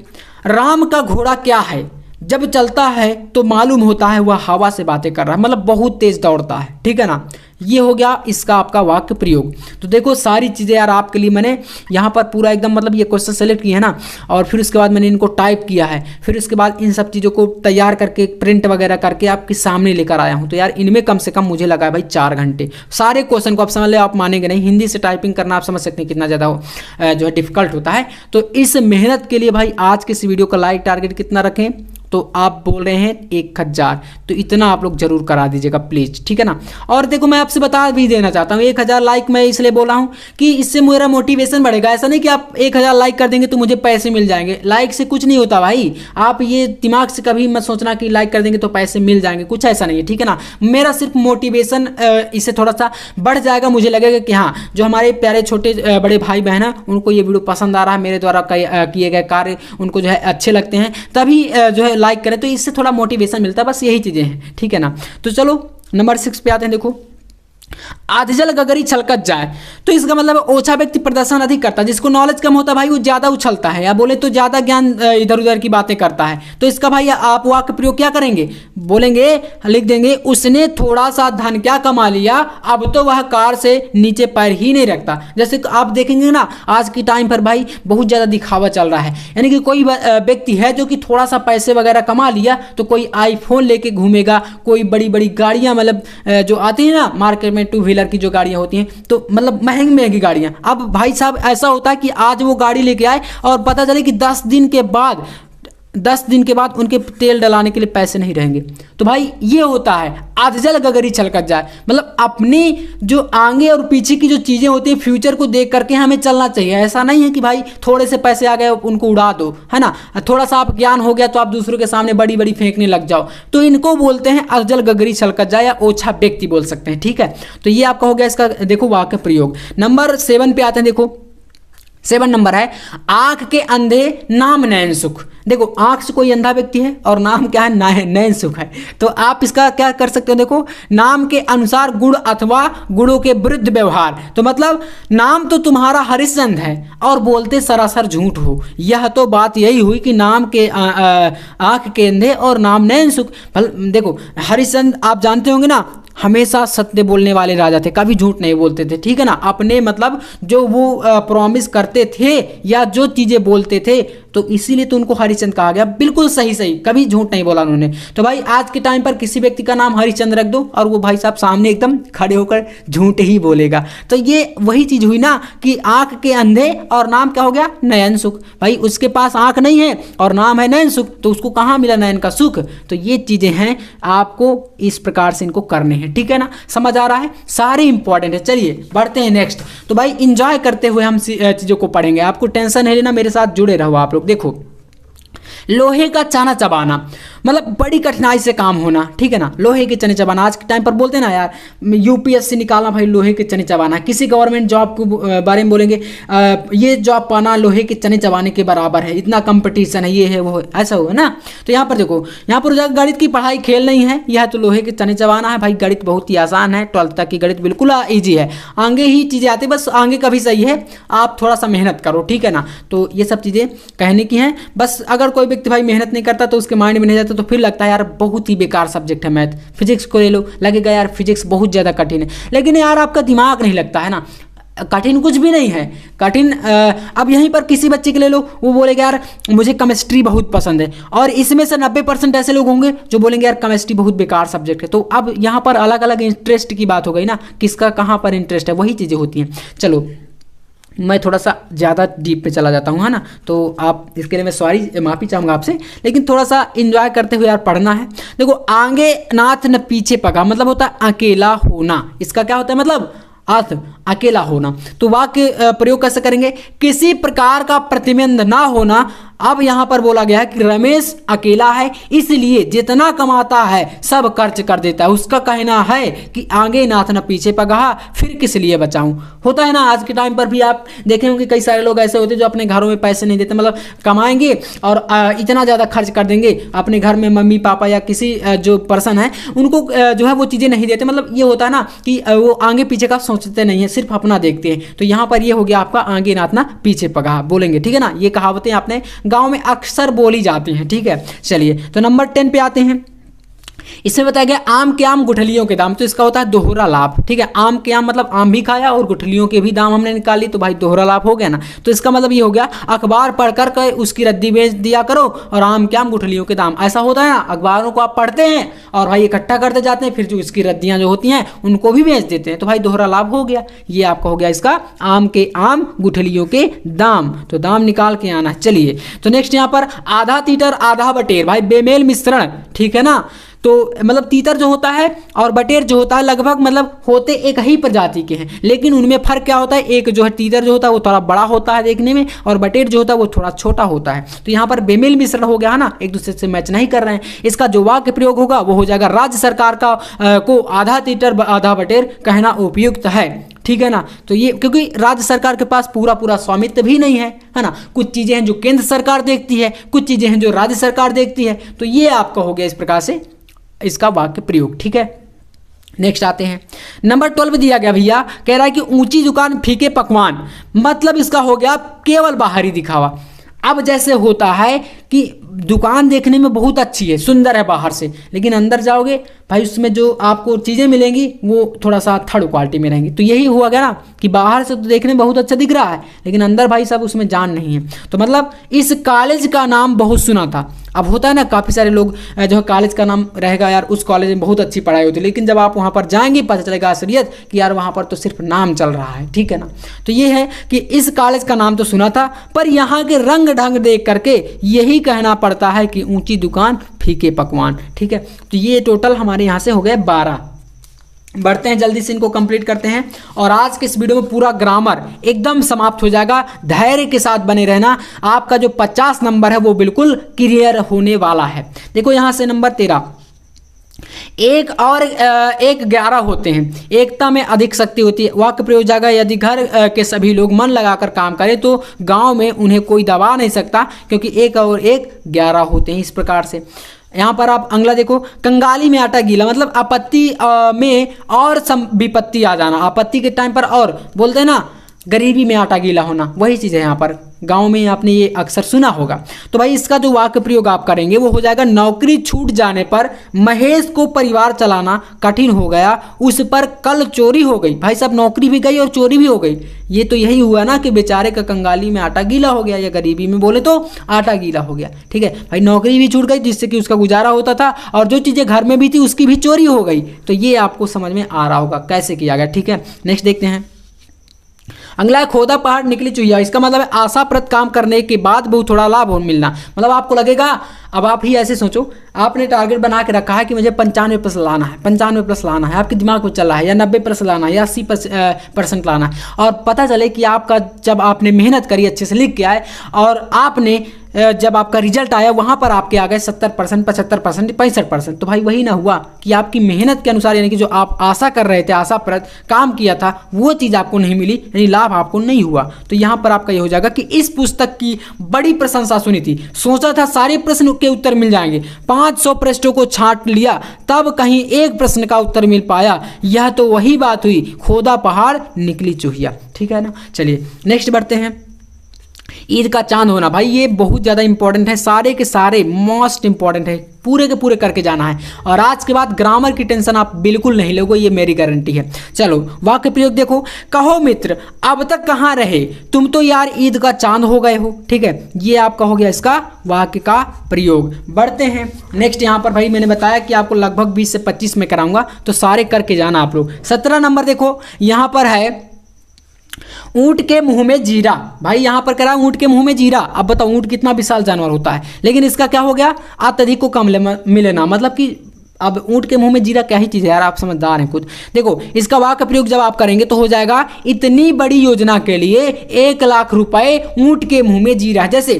राम का घोड़ा क्या है, जब चलता है तो मालूम होता है वह हवा से बातें कर रहा है, मतलब बहुत तेज दौड़ता है, ठीक है ना। ये हो गया इसका आपका वाक्य प्रयोग। तो देखो सारी चीज़ें यार आपके लिए मैंने यहाँ पर पूरा एकदम मतलब ये क्वेश्चन सेलेक्ट किए हैं ना, और फिर उसके बाद मैंने इनको टाइप किया है, फिर उसके बाद इन सब चीज़ों को तैयार करके प्रिंट वगैरह करके आपके सामने लेकर आया हूँ। तो यार इनमें कम से कम मुझे लगा है भाई 4 घंटे, सारे क्वेश्चन को आप समझ ले, आप मानेंगे नहीं, हिंदी से टाइपिंग करना आप समझ सकते हैं कितना ज़्यादा जो है डिफिकल्ट होता है। तो इस मेहनत के लिए भाई आज के इस वीडियो का लाइक टारगेट कितना रखें, तो आप बोल रहे हैं 1000, तो इतना आप लोग जरूर करा दीजिएगा प्लीज़, ठीक है ना। और देखो मैं आपसे बता भी देना चाहता हूँ, 1000 लाइक मैं इसलिए बोला हूँ कि इससे मेरा मोटिवेशन बढ़ेगा। ऐसा नहीं कि आप 1000 लाइक कर देंगे तो मुझे पैसे मिल जाएंगे, लाइक से कुछ नहीं होता भाई। आप ये दिमाग से कभी मत सोचना कि लाइक कर देंगे तो पैसे मिल जाएंगे, कुछ ऐसा नहीं है, ठीक है ना। मेरा सिर्फ मोटिवेशन इससे थोड़ा सा बढ़ जाएगा, मुझे लगेगा कि हाँ जो हमारे प्यारे छोटे बड़े भाई बहन हैं उनको ये वीडियो पसंद आ रहा है, मेरे द्वारा किए गए कार्य उनको जो है अच्छे लगते हैं, तभी जो है लाइक करें, तो इससे थोड़ा मोटिवेशन मिलता है, बस यही चीज़ें हैं, ठीक है ना। तो चलो नंबर 6 पे आते हैं। देखो आधजल गगरी छलकत जाए, तो इसका मतलब ओछा व्यक्ति प्रदर्शन अधिक करता है, जिसको नॉलेज कम होता है भाई वो ज़्यादा उछलता है, या बोले तो ज़्यादा ज्ञान इधर उधर की बातें करता है। तो इसका भाई आप वाक्य प्रयोग क्या करेंगे, बोलेंगे, लिख देंगे, उसने थोड़ा सा धन क्या कमा लिया, अब तो वह कार से नीचे पैर ही नहीं रखता। जैसे आप देखेंगे ना आज के टाइम पर भाई बहुत ज़्यादा दिखावा चल रहा है, यानी कि कोई व्यक्ति है जो कि थोड़ा सा पैसे वगैरह कमा लिया तो कोई आईफोन लेके घूमेगा, कोई बड़ी बड़ी गाड़ियाँ मतलब जो आती है ना मार्केट में 2 व्हीलर की जो गाड़ियां होती हैं, तो मतलब महंगी महंगी गाड़ियां। अब भाई साहब ऐसा होता है कि आज वो गाड़ी लेके आए और पता चले कि 10 दिन के बाद उनके तेल डलाने के लिए पैसे नहीं रहेंगे। तो भाई ये होता है आधजल गगरी छलकत जाए, मतलब अपनी जो आगे और पीछे की जो चीज़ें होती हैं फ्यूचर को देख करके हमें चलना चाहिए। ऐसा नहीं है कि भाई थोड़े से पैसे आ गए उनको उड़ा दो, है ना, थोड़ा सा आप ज्ञान हो गया तो आप दूसरों के सामने बड़ी बड़ी फेंकने लग जाओ। तो इनको बोलते हैं आधजल गगरी छलकत जाए, या ओछा व्यक्ति बोल सकते हैं, ठीक है। तो ये आपका हो गया इसका देखो वाक्य प्रयोग। नंबर 7 पे आते हैं। देखो 7 नंबर है आंख के अंधे नाम नयन सुख। देखो आंख से कोई अंधा व्यक्ति है और नाम क्या है, नयन सुख है। तो आप इसका क्या कर सकते हो, देखो नाम के अनुसार गुण अथवा गुणों के विरुद्ध व्यवहार। तो मतलब नाम तो तुम्हारा हरिश्चंद्र है और बोलते सरासर झूठ हो। यह तो बात यही हुई कि नाम के आंख के अंधे और नाम नयन सुख। देखो हरिश्चंद्र आप जानते होंगे ना, हमेशा सत्य बोलने वाले राजा थे, कभी झूठ नहीं बोलते थे, ठीक है ना। अपने मतलब जो वो प्रॉमिस करते थे या जो चीज़ें बोलते थे, तो इसीलिए तो उनको हरिश्चंद्र कहा गया। बिल्कुल सही, कभी झूठ नहीं बोला उन्होंने। तो भाई आज के टाइम पर किसी व्यक्ति का नाम हरिश्चंद्र रख दो और वो भाई साहब सामने एकदम खड़े होकर झूठ ही बोलेगा। तो ये वही चीज़ हुई ना कि आंख के अंधे और नाम क्या हो गया, नयन सुख। भाई उसके पास आंख नहीं है और नाम है नयन सुख, तो उसको कहाँ मिला नयन का सुख। तो ये चीज़ें हैं, आपको इस प्रकार से इनको करने हैं, ठीक है ना। समझ आ रहा है, सारे इंपॉर्टेंट है। चलिए बढ़ते हैं नेक्स्ट। तो भाई इंजॉय करते हुए हम चीज़ों को पढ़ेंगे, आपको टेंशन है लेना, मेरे साथ जुड़े रहो आप लोग। देखो लोहे का चाना चबाना, मतलब बड़ी कठिनाई से काम होना, ठीक है ना। लोहे के चने चबाना, आज के टाइम पर बोलते हैं ना यार यूपीएससी निकालना भाई लोहे के चने चबाना, किसी गवर्नमेंट जॉब को बारे में बोलेंगे ये जॉब पाना लोहे के चने चबाने के बराबर है, इतना कंपटीशन है, ये है वो है, ऐसा हुआ ना। तो यहाँ पर देखो, यहाँ पर गणित की पढ़ाई खेल नहीं है, यह तो लोहे के चने चबाना है भाई। गणित बहुत ही आसान है, 12th तक की गणित बिल्कुल ईजी है, आगे ही चीज़ें आती, बस आगे का भी सही है, आप थोड़ा सा मेहनत करो, ठीक है ना। तो ये सब चीज़ें कहने की हैं। बस अगर कोई व्यक्ति भाई मेहनत नहीं करता तो उसके माइंड में नहीं जाता, तो फिर लगता है यार बहुत ही बेकार सब्जेक्ट है मैथ। फिजिक्स को ले लो, लगेगा यार फिजिक्स बहुत ज़्यादा कठिन है, लेकिन यार आपका दिमाग नहीं लगता है ना, कठिन कुछ भी नहीं है। कठिन अब यहीं पर किसी बच्चे के ले लो, वो बोलेगा यार मुझे केमिस्ट्री बहुत पसंद है, और इसमें से 90% ऐसे लोग होंगे जो बोलेंगे यार केमिस्ट्री बहुत बेकार सब्जेक्ट है। तो अब यहाँ पर अलग अलग इंटरेस्ट की बात हो गई ना, किसका कहाँ पर इंटरेस्ट है, वही चीज़ें होती हैं। चलो मैं थोड़ा सा ज़्यादा डीप पे चला जाता हूँ, है ना, तो आप इसके लिए मैं सॉरी माफ़ी चाहूँगा आपसे, लेकिन थोड़ा सा एंजॉय करते हुए यार पढ़ना है। देखो आगे नाथ न पीछे पगा मतलब होता है अकेला होना, इसका क्या होता है मतलब अर्थ अकेला होना। तो वाक्य प्रयोग कैसे करेंगे, किसी प्रकार का प्रतिबंध ना होना। अब यहाँ पर बोला गया है कि रमेश अकेला है इसलिए जितना कमाता है सब खर्च कर देता है। उसका कहना है कि आगे नाथ न पीछे पगा, फिर किस लिए बचाऊं। होता है ना आज के टाइम पर भी आप देखे होंगे कई सारे लोग ऐसे होते हैं जो अपने घरों में पैसे नहीं देते, मतलब कमाएंगे और इतना ज़्यादा खर्च कर देंगे, अपने घर में मम्मी पापा या किसी जो पर्सन है उनको जो है वो चीज़ें नहीं देते। मतलब ये होता है ना कि वो आगे पीछे का सोचते नहीं है, सिर्फ अपना देखते हैं। तो यहाँ पर ये हो गया आपका आगे नाथ न पीछे पगा बोलेंगे, ठीक है ना। ये कहावतें आपने गांव में अक्सर बोली जाती हैं, ठीक है। चलिए तो नंबर 10 पे आते हैं। इसमें बताया गया आम के आम गुठलियों के दाम, तो इसका होता है दोहरा लाभ, ठीक है। आम के आम मतलब आम भी खाया और गुठलियों के भी दाम हमने निकाली, तो भाई दोहरा लाभ हो गया ना। तो इसका मतलब ये हो गया अखबार पढ़ कर उसकी रद्दी बेच दिया करो और आम के आम गुठलियों के दाम, ऐसा होता है ना। अखबारों को आप पढ़ते हैं और भाई इकट्ठा करते जाते हैं, फिर जो इसकी रद्दियाँ जो होती हैं उनको भी बेच देते हैं, तो भाई दोहरा लाभ हो गया। ये आपका हो गया इसका आम के आम गुठलियों के दाम, तो दाम निकाल के आना। चलिए तो नेक्स्ट यहाँ पर आधा तीतर आधा बटेर, भाई बेमेल मिश्रण, ठीक है ना। तो मतलब तीतर जो होता है और बटेर जो होता है लगभग मतलब होते एक ही प्रजाति के हैं, लेकिन उनमें फर्क क्या होता है, एक जो है तीतर जो होता है वो थोड़ा बड़ा होता है देखने में, और बटेर जो होता है वो थोड़ा छोटा होता है। तो यहाँ पर बेमेल मिश्रण हो गया है ना, एक दूसरे से मैच नहीं कर रहे हैं। इसका जो वाक्य प्रयोग होगा वो हो जाएगा राज्य सरकार का को आधा तीतर आधा बटेर कहना उपयुक्त है, ठीक है ना। तो ये क्योंकि राज्य सरकार के पास पूरा पूरा स्वामित्व भी नहीं है ना, कुछ चीज़ें हैं जो केंद्र सरकार देखती है, कुछ चीज़ें हैं जो राज्य सरकार देखती है। तो ये आपका हो गया इस प्रकार से इसका वाक्य प्रयोग, ठीक है। नेक्स्ट आते हैं नंबर 12 दिया गया भैया, कह रहा है कि ऊंची दुकान फीके पकवान, मतलब इसका हो गया केवल बाहरी दिखावा। अब जैसे होता है कि दुकान देखने में बहुत अच्छी है, सुंदर है बाहर से, लेकिन अंदर जाओगे भाई उसमें जो आपको चीज़ें मिलेंगी वो थोड़ा सा थर्ड क्वालिटी में रहेंगी। तो यही हुआ गया ना कि बाहर से तो देखने में बहुत अच्छा दिख रहा है, लेकिन अंदर भाई साहब उसमें जान नहीं है। तो मतलब इस कॉलेज का नाम बहुत सुना था। अब होता है ना काफ़ी सारे लोग जो है कॉलेज का नाम रहेगा यार उस कॉलेज में बहुत अच्छी पढ़ाई होती है, लेकिन जब आप वहाँ पर जाएंगे पता चलेगा असलियत कि यार वहाँ पर तो सिर्फ नाम चल रहा है, ठीक है ना। तो ये है कि इस कॉलेज का नाम तो सुना था, पर यहाँ के रंग ढंग देख करके यही कहना पड़ता है कि ऊंची दुकान फीके पकवान, ठीक है। तो ये टोटल हमारे यहाँ से हो गए 12। बढ़ते हैं जल्दी से इनको कंप्लीट करते हैं, और आज के इस वीडियो में पूरा ग्रामर एकदम समाप्त हो जाएगा। धैर्य के साथ बने रहना, आपका जो 50 नंबर है वो बिल्कुल क्लियर होने वाला है। देखो यहाँ से नंबर 13, एक और एक 11 होते हैं, एकता में अधिक शक्ति होती है। वाक्य प्रयोग जाएगा यदि घर के सभी लोग मन लगाकर काम करें तो गांव में उन्हें कोई दबा नहीं सकता, क्योंकि एक और एक 11 होते हैं। इस प्रकार से यहाँ पर आप अगला देखो, कंगाली में आटा गीला, मतलब आपत्ति में और विपत्ति आ जाना, आपत्ति के टाइम पर और बोलते हैं ना गरीबी में आटा गीला होना, वही चीज़ है यहाँ पर। गांव में आपने ये अक्सर सुना होगा। तो भाई इसका जो वाक्य प्रयोग आप करेंगे वो हो जाएगा नौकरी छूट जाने पर महेश को परिवार चलाना कठिन हो गया, उस पर कल चोरी हो गई। भाई साहब नौकरी भी गई और चोरी भी हो गई। ये तो यही हुआ ना कि बेचारे का कंगाली में आटा गीला हो गया, या गरीबी में बोले तो आटा गीला हो गया, ठीक है भाई। नौकरी भी छूट गई जिससे कि उसका गुजारा होता था, और जो चीज़ें घर में भी थी उसकी भी चोरी हो गई। तो ये आपको समझ में आ रहा होगा कैसे किया गया, ठीक है। नेक्स्ट देखते हैं अगला, खोदा पहाड़ निकली चुहिया। इसका मतलब है आशाप्रद काम करने के बाद बहुत थोड़ा लाभ हो मिलना। मतलब आपको लगेगा, अब आप ही ऐसे सोचो, आपने टारगेट बना के रखा है कि मुझे 95+ लाना है, 95+ लाना है, आपके दिमाग में चल रहा है, या 90+ लाना है, या 80% लाना है, और पता चले कि आपका जब आपने मेहनत करी, अच्छे से लिख के आए, और आपने जब आपका रिजल्ट आया वहाँ पर आपके आ गए 70%, 75%, 65%, तो भाई वही ना हुआ कि आपकी मेहनत के अनुसार, यानी कि जो आप आशा कर रहे थे, आशाप्रद काम किया था, वो चीज़ आपको नहीं मिली, यानी लाभ आपको नहीं हुआ। तो यहाँ पर आपका ये हो जाएगा कि इस पुस्तक की बड़ी प्रशंसा सुनी थी, सोचा था सारे प्रश्न के उत्तर मिल जाएंगे, 500 पृष्ठों को छांट लिया, तब कहीं एक प्रश्न का उत्तर मिल पाया। यह तो वही बात हुई, खोदा पहाड़ निकली चूहिया। ठीक है ना, चलिए नेक्स्ट बढ़ते हैं। ईद का चांद होना, भाई ये बहुत ज़्यादा इंपॉर्टेंट है, सारे के सारे मोस्ट इंपॉर्टेंट है, पूरे के पूरे करके जाना है। और आज के बाद ग्रामर की टेंशन आप बिल्कुल नहीं लोगे, ये मेरी गारंटी है। चलो वाक्य प्रयोग देखो। कहो मित्र अब तक कहाँ रहे, तुम तो यार ईद का चांद हो गए हो। ठीक है, ये आपका हो गया इसका वाक्य का प्रयोग। बढ़ते हैं नेक्स्ट। यहाँ पर भाई मैंने बताया कि आपको लगभग 20 से 25 में कराऊंगा, तो सारे करके जाना आप लोग। 17 नंबर देखो, यहाँ पर है ऊंट के मुंह में जीरा। भाई यहाँ पर करा ऊंट के मुंह में जीरा। अब बताओ ऊंट कितना विशाल जानवर होता है, लेकिन इसका क्या हो गया, अत्यधिक को कम मिले ना, मतलब कि अब ऊंट के मुंह में जीरा क्या ही चीज़ है यार, आप समझदार हैं खुद। देखो इसका वाक्य प्रयोग जब आप करेंगे तो हो जाएगा, इतनी बड़ी योजना के लिए 1 लाख रुपए ऊंट के मुंह में जीरा। जैसे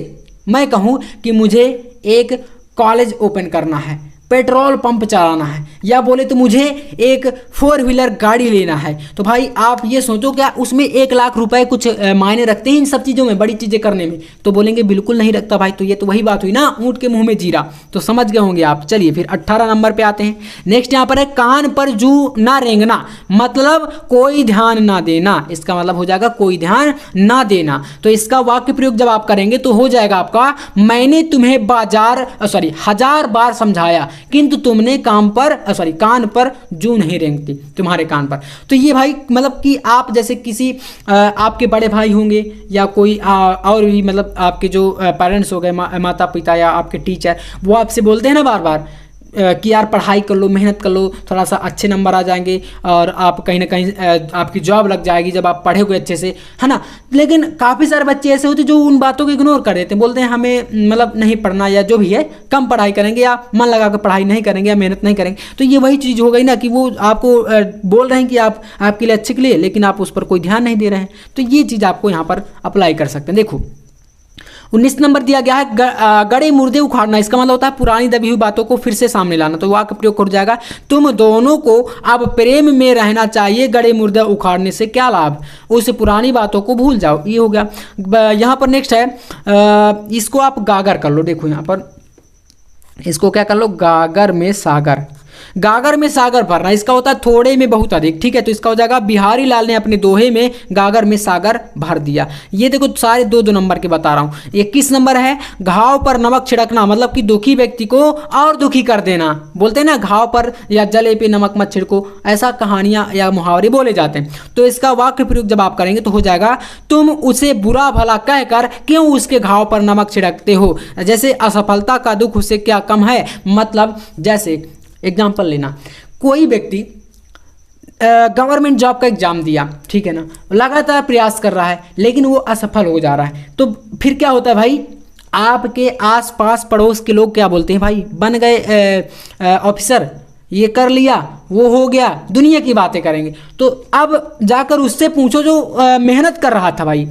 मैं कहूँ कि मुझे एक कॉलेज ओपन करना है, पेट्रोल पंप चलाना है, या बोले तो मुझे एक 4 व्हीलर गाड़ी लेना है, तो भाई आप ये सोचो क्या उसमें 1 लाख रुपए कुछ मायने रखते हैं इन सब चीज़ों में, बड़ी चीज़ें करने में? तो बोलेंगे बिल्कुल नहीं रखता भाई। तो ये तो वही बात हुई ना, ऊँट के मुंह में जीरा। तो समझ गए होंगे आप। चलिए फिर 18 नंबर पे आते हैं। नेक्स्ट यहाँ पर है कान पर जू ना रेंगना, मतलब कोई ध्यान ना देना। इसका मतलब हो जाएगा कोई ध्यान ना देना। तो इसका वाक्य प्रयोग जब आप करेंगे तो हो जाएगा आपका, मैंने तुम्हें 1000 बार समझाया किंतु तुमने कान पर जू नहीं रेंगती, तुम्हारे कान पर। तो ये भाई मतलब कि आप जैसे किसी आपके बड़े भाई होंगे या कोई और भी, मतलब आपके जो पेरेंट्स हो गए, माता पिता या आपके टीचर, वो आपसे बोलते हैं ना बार बार कि यार पढ़ाई कर लो, मेहनत कर लो, थोड़ा सा अच्छे नंबर आ जाएंगे और आप कहीं ना कहीं आपकी जॉब लग जाएगी जब आप पढ़ोगे अच्छे से, है ना। लेकिन काफ़ी सारे बच्चे ऐसे होते हैं जो उन बातों को इग्नोर कर देते हैं, बोलते हैं हमें मतलब नहीं पढ़ना, या जो भी है कम पढ़ाई करेंगे, या मन लगा कर पढ़ाई नहीं करेंगे, या मेहनत नहीं करेंगे। तो ये वही चीज़ हो गई ना कि वो आपको बोल रहे हैं कि आप आपके लिए अच्छे के लिए, लेकिन आप उस पर कोई ध्यान नहीं दे रहे हैं। तो ये चीज़ आपको यहाँ पर अप्लाई कर सकते हैं। देखो 19 नंबर दिया गया है गड़े मुर्दे उखाड़ना। इसका मतलब होता है पुरानी दबी हुई बातों को फिर से सामने लाना। तो वाक्य प्रयोग हो जाएगा, तुम दोनों को अब प्रेम में रहना चाहिए, गड़े मुर्दे उखाड़ने से क्या लाभ, उस पुरानी बातों को भूल जाओ। ये हो गया। यहाँ पर नेक्स्ट है, इसको आप गागर कर लो। देखो यहाँ पर इसको क्या कर लो, गागर में सागर। गागर में सागर भरना, इसका होता है थोड़े में बहुत अधिक। ठीक है, तो इसका हो जाएगा बिहारी लाल ने अपने दोहे में गागर में सागर भर दिया। ये देखो सारे 2-2 नंबर के बता रहा हूँ। 21 नंबर है घाव पर नमक छिड़कना, मतलब कि दुखी व्यक्ति को और दुखी कर देना। बोलते हैं ना घाव पर या जले पे नमक मत छिड़को, ऐसा कहानियां या मुहावरे बोले जाते हैं। तो इसका वाक्य प्रयोग जब आप करेंगे तो हो जाएगा, तुम उसे बुरा भला कहकर क्यों उसके घाव पर नमक छिड़कते हो, जैसे असफलता का दुख उसे क्या कम है। मतलब जैसे एग्जाम्पल लेना, कोई व्यक्ति गवर्नमेंट जॉब का एग्जाम दिया, ठीक है ना, लगातार प्रयास कर रहा है लेकिन वो असफल हो जा रहा है, तो फिर क्या होता है भाई, आपके आसपास पड़ोस के लोग क्या बोलते हैं, भाई बन गए ऑफिसर, ये कर लिया, वो हो गया, दुनिया की बातें करेंगे। तो अब जाकर उससे पूछो जो मेहनत कर रहा था भाई,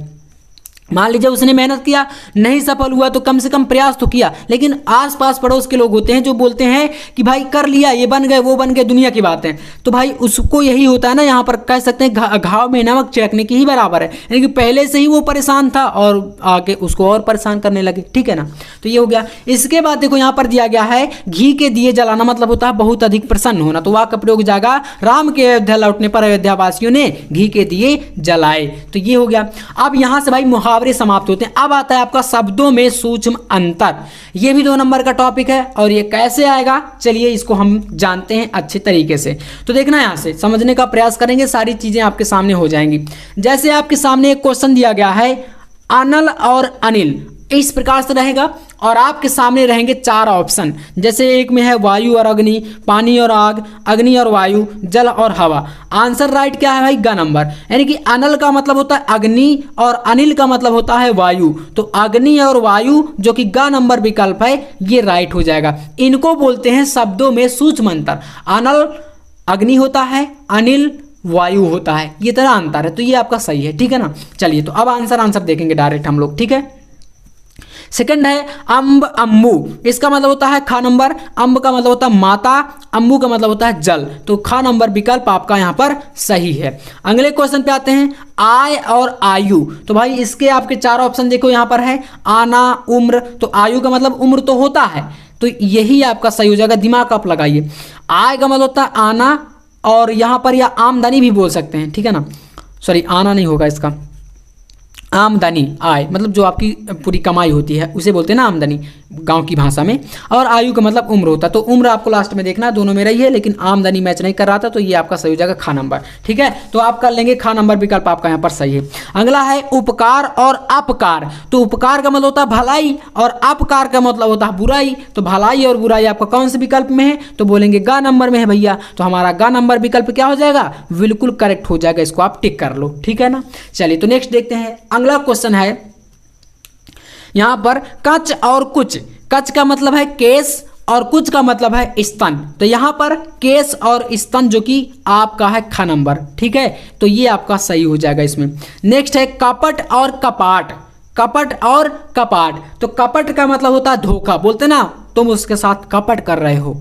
मान लीजिए उसने मेहनत किया, नहीं सफल हुआ, तो कम से कम प्रयास तो किया, लेकिन आसपास पड़ोस के लोग होते हैं जो बोलते हैं कि भाई कर लिया, ये बन गए, वो बन गए, दुनिया की बातें। तो भाई उसको यही होता है ना, यहाँ पर कह सकते हैं घाव में नमक छिड़कने की ही बराबर है, यानी कि पहले से ही वो परेशान था और आके उसको और परेशान करने लगे। ठीक है ना, तो ये हो गया। इसके बाद देखो यहाँ पर दिया गया है घी के दिए जलाना, मतलब होता है बहुत अधिक प्रसन्न होना। तो वाक्य प्रयोग जाएगा, राम के अयोध्या लौटने पर अयोध्या वासियों ने घी के दिए जलाए। तो ये हो गया। अब यहाँ से भाई मुहावरे समाप्त होते हैं। अब आता है आपका शब्दों में सूक्ष्म अंतर। ये भी 2 नंबर का टॉपिक है और ये कैसे आएगा, चलिए इसको हम जानते हैं अच्छे तरीके से। तो देखना, यहाँ से समझने का प्रयास करेंगे, सारी चीजें आपके सामने हो जाएंगी। जैसे आपके सामने एक क्वेश्चन दिया गया है, अनल और अनिल, इस प्रकार से रहेगा। और आपके सामने रहेंगे 4 ऑप्शन, जैसे एक में है वायु और अग्नि, पानी और आग, अग्नि और वायु, जल और हवा। आंसर राइट क्या है भाई? ग नंबर, यानी कि अनल का मतलब होता है अग्नि और अनिल का मतलब होता है वायु। तो अग्नि और वायु जो कि ग नंबर विकल्प है ये राइट हो जाएगा। इनको बोलते हैं शब्दों में सूक्ष्म अंतर। अनल अग्नि होता है, अनिल वायु होता है, ये तरह अंतर है। तो ये आपका सही है, ठीक है ना। चलिए तो अब आंसर देखेंगे डायरेक्ट हम लोग, ठीक है। सेकंड है अम्ब अम्बु, इसका मतलब होता है ख नंबर। अम्ब का मतलब होता है माता, अम्बु का मतलब होता है जल। तो ख नंबर विकल्प आपका यहाँ पर सही है। अगले क्वेश्चन पे आते हैं, आय और आयु। तो भाई इसके आपके 4 ऑप्शन देखो यहाँ पर है, आना, उम्र। तो आयु का मतलब उम्र तो होता है, तो यही आपका सही हो जाएगा। दिमाग आप लगाइए। आय का मतलब होता है आना, और यहाँ पर या आमदनी भी बोल सकते हैं, ठीक है ना। सॉरी, आना नहीं होगा इसका, आमदनी, आय मतलब जो आपकी पूरी कमाई होती है उसे बोलते हैं ना आमदनी गांव की भाषा में। और आयु का मतलब उम्र होता है। तो उम्र आपको लास्ट में देखना, दोनों में रही है, लेकिन आमदनी मैच नहीं कर रहा था, तो ये आपका सही हो जाएगा ख नंबर, ठीक है। तो आप कर लेंगे ख नंबर विकल्प आपका यहाँ पर सही है। अगला है उपकार और अपकार। तो उपकार का मतलब होता है भलाई और अपकार का मतलब होता है बुराई। तो भलाई और बुराई आपका कौन से विकल्प में है? तो बोलेंगे ग नंबर में है भैया। तो हमारा ग नंबर विकल्प क्या हो जाएगा? बिल्कुल करेक्ट हो जाएगा। इसको आप टिक कर लो, ठीक है ना। चलिए तो नेक्स्ट देखते हैं। अगला क्वेश्चन है यहां पर कच और कुच। कच का मतलब है केस और कुच का मतलब है स्तन। तो यहां पर केस और स्तन जो कि आपका है ख नंबर, ठीक है। तो ये आपका सही हो जाएगा इसमें। नेक्स्ट है कपट और कपाट। कपट और कपाट। तो कपट का मतलब होता है धोखा, बोलते ना तुम उसके साथ कपट कर रहे हो,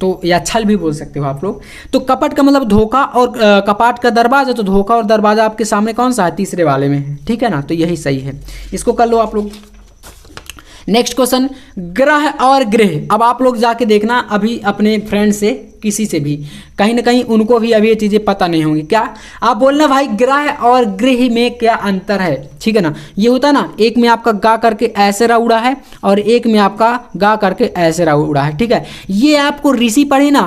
तो या छल भी बोल सकते हो आप लोग। तो कपट का मतलब धोखा, और कपाट का दरवाजा। तो धोखा और दरवाजा आपके सामने कौन सा है? तीसरे वाले में है, ठीक है ना। तो यही सही है, इसको कर लो आप लोग। नेक्स्ट क्वेश्चन, ग्रह और गृह। अब आप लोग जाके देखना अभी अपने फ्रेंड से, किसी से भी, कहीं ना कहीं उनको भी अभी ये चीज़ें पता नहीं होंगी। क्या आप बोलना भाई ग्रह और गृह में क्या अंतर है, ठीक है ना। ये होता है ना, एक में आपका गा करके ऐसे रा उड़ा है और एक में आपका गा करके ऐसे रा उड़ा है, ठीक है। ये आपको ऋषि पढ़े ना,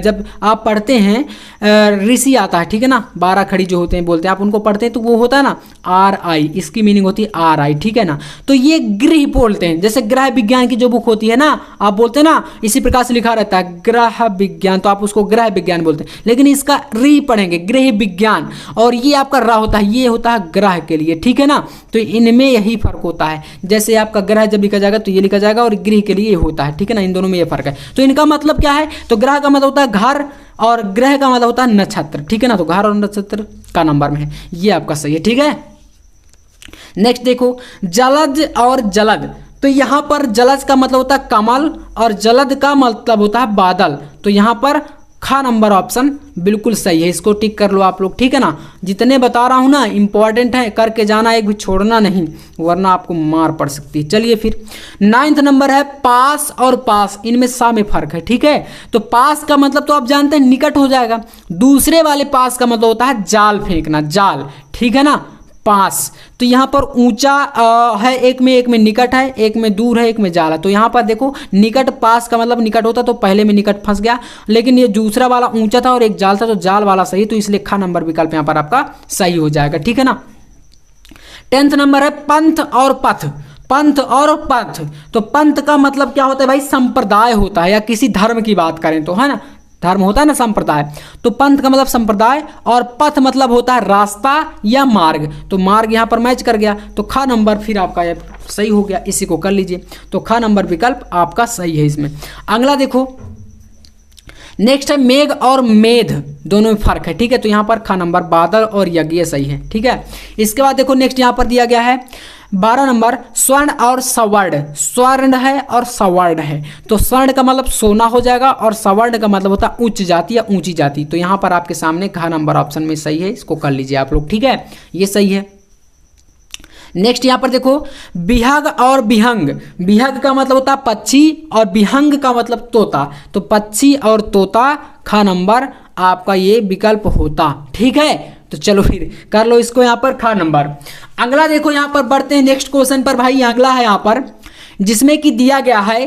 जब आप पढ़ते हैं ऋषि आता है, ठीक है ना। 12 खड़ी जो होते हैं बोलते हैं, आप उनको पढ़ते हैं तो वो होता है ना RI, इसकी मीनिंग होती है RI, ठीक है ना। तो ये गृह बोलते हैं। जैसे ग्रह विज्ञान की जो बुक होती है ना, आप बोलते हैं ना, इसी प्रकार से लिखा रहता है ग्रह विज्ञान, तो आप उसको ग्रह विज्ञान बोलते हैं। लेकिन इसका री पढ़ेंगे गृह विज्ञान, और ये आपका रा होता है, ये होता है ग्रह के लिए, ठीक है ना। तो इनमें यही फर्क होता है। जैसे आपका ग्रह जब लिखा जाएगा तो ये लिखा जाएगा, और गृह के लिए ये होता है, ठीक है ना। इन दोनों में ये फर्क है। तो इनका मतलब क्या है? तो ग्रह का मतलब होता है घर, और ग्रह का मतलब होता है नक्षत्र, ठीक है ना। तो घर और नक्षत्र का नंबर में है, ये आपका सही है, ठीक है। नेक्स्ट देखो, जलज और जलद। तो यहाँ पर जलज का मतलब होता है कमल, और जलद का मतलब होता है बादल। तो यहाँ पर ख नंबर ऑप्शन बिल्कुल सही है, इसको टिक कर लो आप लोग, ठीक है ना। जितने बता रहा हूँ ना इंपॉर्टेंट है, करके जाना, एक भी छोड़ना नहीं, वरना आपको मार पड़ सकती है। चलिए फिर 9th नंबर है पास और पास। इनमें सा में फर्क है, ठीक है। तो पास का मतलब तो आप जानते हैं निकट हो जाएगा। दूसरे वाले पास का मतलब होता है जाल फेंकना, जाल, ठीक है ना। पास तो यहाँ पर ऊंचा है, एक में निकट है, एक में दूर है, एक में जाल है। तो यहाँ पर देखो निकट, पास का मतलब निकट होता, तो पहले में निकट फंस गया, लेकिन ये दूसरा वाला ऊंचा था और एक जाल था, तो जाल वाला सही। तो इसलिए ख नंबर विकल्प यहाँ पर आपका सही हो जाएगा, ठीक है ना। 10th नंबर है पंथ और पथ। पंथ और पथ। तो पंथ का मतलब क्या होता है भाई? संप्रदाय होता है, या किसी धर्म की बात करें तो, है ना। धर्म होता है ना संप्रदाय। तो पंथ का मतलब संप्रदाय, और पथ मतलब होता है रास्ता या मार्ग। तो मार्ग यहाँ पर मैच कर गया, तो ख नंबर फिर आपका ये सही हो गया, इसी को कर लीजिए। तो ख नंबर विकल्प आपका सही है इसमें। अगला देखो, नेक्स्ट है मेघ और मेध, दोनों में फर्क है, ठीक है। तो यहाँ पर ख नंबर बादल और यज्ञ सही है, ठीक है। इसके बाद देखो नेक्स्ट यहाँ पर दिया गया है 12 नंबर स्वर्ण और सवर्ण। स्वर्ण है और सवर्ण है। तो स्वर्ण का मतलब सोना हो जाएगा, और सवर्ण का मतलब होता है उच्च जाति या ऊंची जाति। तो यहाँ पर आपके सामने घ नंबर ऑप्शन में सही है, इसको कर लीजिए आप लोग, ठीक है। ये सही है। नेक्स्ट यहाँ पर देखो बिहग और बिहंग। बिहग का मतलब होता है पक्षी, और बिहंग का मतलब तोता। तो पक्षी और तोता ख नंबर आपका ये विकल्प होता, ठीक है। तो चलो फिर कर लो इसको यहाँ पर ख नंबर। अगला देखो यहाँ पर बढ़ते हैं नेक्स्ट क्वेश्चन पर भाई। अगला है यहाँ पर जिसमें कि दिया गया है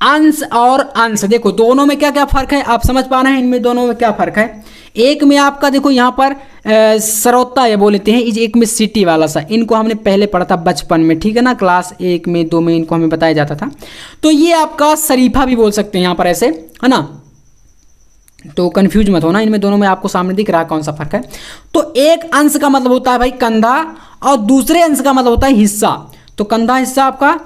अंश और अंश, देखो दोनों में क्या क्या फर्क है आप समझ पा रहे हैं, इनमें दोनों में क्या फर्क है। एक में आपका देखो यहाँ पर सरौता ये बोलते हैं, एक में सिटी वाला सा, इनको हमने पहले पढ़ा था बचपन में, ठीक है ना, क्लास 1 में 2 में इनको हमें बताया जाता था। तो ये आपका शरीफा भी बोल सकते हैं यहाँ पर ऐसे, है ना, तो कंफ्यूज मत होना, इनमें दोनों में आपको सामने दिख रहा है कौन सा फर्क है। तो एक अंश का मतलब होता है भाई कंधा और दूसरे अंश का मतलब होता है हिस्सा। तो कंधा हिस्सा आपका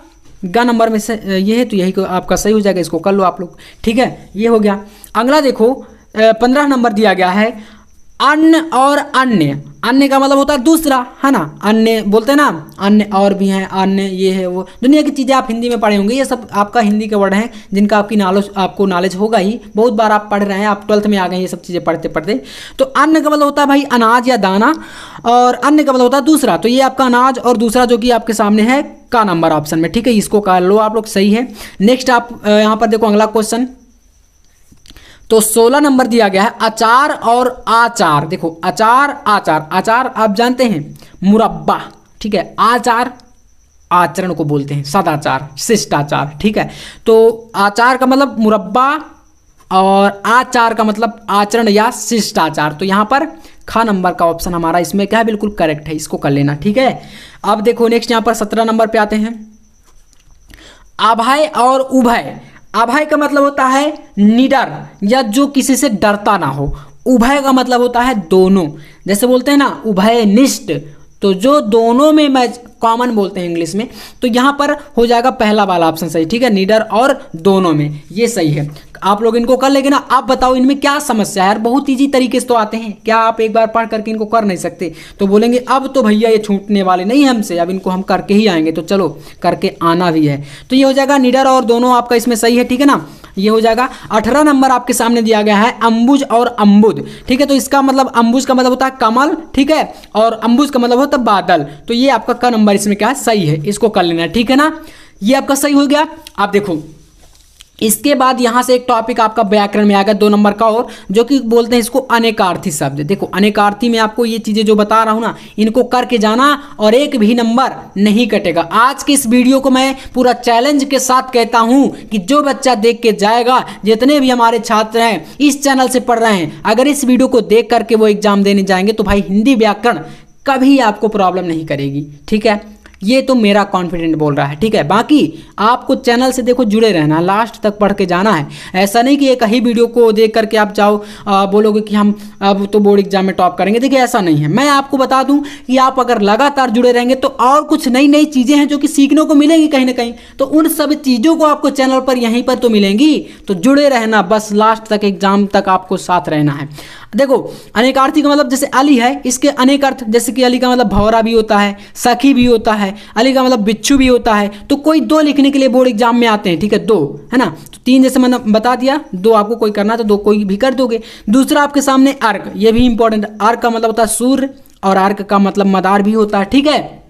ग नंबर में से ये है, तो यही को आपका सही हो जाएगा, इसको कर लो आप लोग, ठीक है, ये हो गया। अगला देखो 15 नंबर दिया गया है अन्न और अन्य। अन्य का मतलब होता है दूसरा, है ना, अन्य बोलते हैं ना, अन्य और भी हैं, अन्य ये है वो, दुनिया की चीज़ें आप हिंदी में पढ़े होंगे, ये सब आपका हिंदी के वर्ड हैं जिनका आपको नॉलेज होगा ही, बहुत बार आप पढ़ रहे हैं, आप 12th में आ गए ये सब चीज़ें पढ़ते पढ़ते। तो अन्न का मतलब होता है भाई अनाज या दाना, और अन्य का मतलब होता है दूसरा, तो ये आपका अनाज और दूसरा जो कि आपके सामने है का नंबर ऑप्शन में, ठीक है, इसको कर लो आप लोग, सही है। नेक्स्ट आप यहाँ पर देखो अगला क्वेश्चन, तो 16 नंबर दिया गया है अचार और आचार। देखो अचार आचार, आचार आप जानते हैं मुरब्बा, ठीक है, आचार आचरण को बोलते हैं, सदाचार शिष्टाचार, ठीक है। तो आचार का मतलब मुरब्बा और आचार का मतलब आचरण या शिष्टाचार, तो यहाँ पर ख नंबर का ऑप्शन हमारा इसमें क्या है, बिल्कुल करेक्ट है, इसको कर लेना, ठीक है। अब देखो नेक्स्ट यहाँ पर 17 नंबर पे आते हैं, अभय और उभय। अभय का मतलब होता है निडर या जो किसी से डरता ना हो, उभय का मतलब होता है दोनों, जैसे बोलते हैं ना उभय निष्ठ, तो जो दोनों में मैच कॉमन बोलते हैं इंग्लिश में, तो यहाँ पर हो जाएगा पहला वाला ऑप्शन सही, ठीक है, निडर और दोनों में, ये सही है। आप लोग इनको कर लेंगे ना। आप बताओ इनमें क्या समस्या है यार, बहुत ईजी तरीके से तो आते हैं, क्या आप एक बार पढ़ करके इनको कर नहीं सकते? तो बोलेंगे अब तो भैया ये छूटने वाले नहीं है हमसे, अब इनको हम करके ही आएंगे, तो चलो करके आना भी है। तो ये हो जाएगा निडर और दोनों आपका इसमें सही है, ठीक है ना, ये हो जाएगा। 18 नंबर आपके सामने दिया गया है अंबुज और अम्बुद, ठीक है, तो इसका मतलब अंबुज का मतलब होता है कमल, ठीक है, और अंबुज का मतलब होता है बादल, तो ये आपका का नंबर इसमें क्या है, सही है, इसको कर लेना है, ठीक है ना, ये आपका सही हो गया। आप देखो इसके बाद यहाँ से एक टॉपिक आपका व्याकरण में आ गया 2 नंबर का, और जो कि बोलते हैं इसको अनेकार्थी शब्द। देखो अनेकार्थी में आपको ये चीज़ें जो बता रहा हूँ ना, इनको करके जाना और एक भी नंबर नहीं कटेगा। आज की इस वीडियो को मैं पूरा चैलेंज के साथ कहता हूँ कि जो बच्चा देख के जाएगा, जितने भी हमारे छात्र हैं इस चैनल से पढ़ रहे हैं, अगर इस वीडियो को देख करके वो एग्जाम देने जाएंगे तो भाई हिंदी व्याकरण कभी आपको प्रॉब्लम नहीं करेगी, ठीक है, ये तो मेरा कॉन्फिडेंट बोल रहा है, ठीक है। बाकी आपको चैनल से देखो जुड़े रहना, लास्ट तक पढ़ के जाना है। ऐसा नहीं कि एक ही वीडियो को देख करके आप जाओ बोलोगे कि हम अब तो बोर्ड एग्जाम में टॉप करेंगे, देखिए ऐसा नहीं है। मैं आपको बता दूं कि आप अगर लगातार जुड़े रहेंगे तो और कुछ नई नई चीज़ें हैं जो कि सीखने को मिलेंगी कहीं ना कहीं, तो उन सब चीज़ों को आपको चैनल पर यहीं पर तो मिलेंगी, तो जुड़े रहना, बस लास्ट तक एग्जाम तक आपको साथ रहना है। देखो अनेकार्थी का मतलब जैसे अली है, इसके अनेक अर्थ, जैसे कि अली का मतलब भौरा भी होता है, सखी भी होता है, अली का मतलब बिच्छू भी होता है। तो कोई 2 लिखने के लिए बोर्ड एग्जाम में आते हैं, ठीक है, 2 है ना, तो 3 जैसे मैंने बता दिया, 2 आपको कोई करना तो 2 कोई भी कर दोगे। दूसरा आपके सामने अर्क, ये भी इंपॉर्टेंट, अर्क का मतलब होता है सूर्य और अर्क का मतलब मदार भी होता है, ठीक है।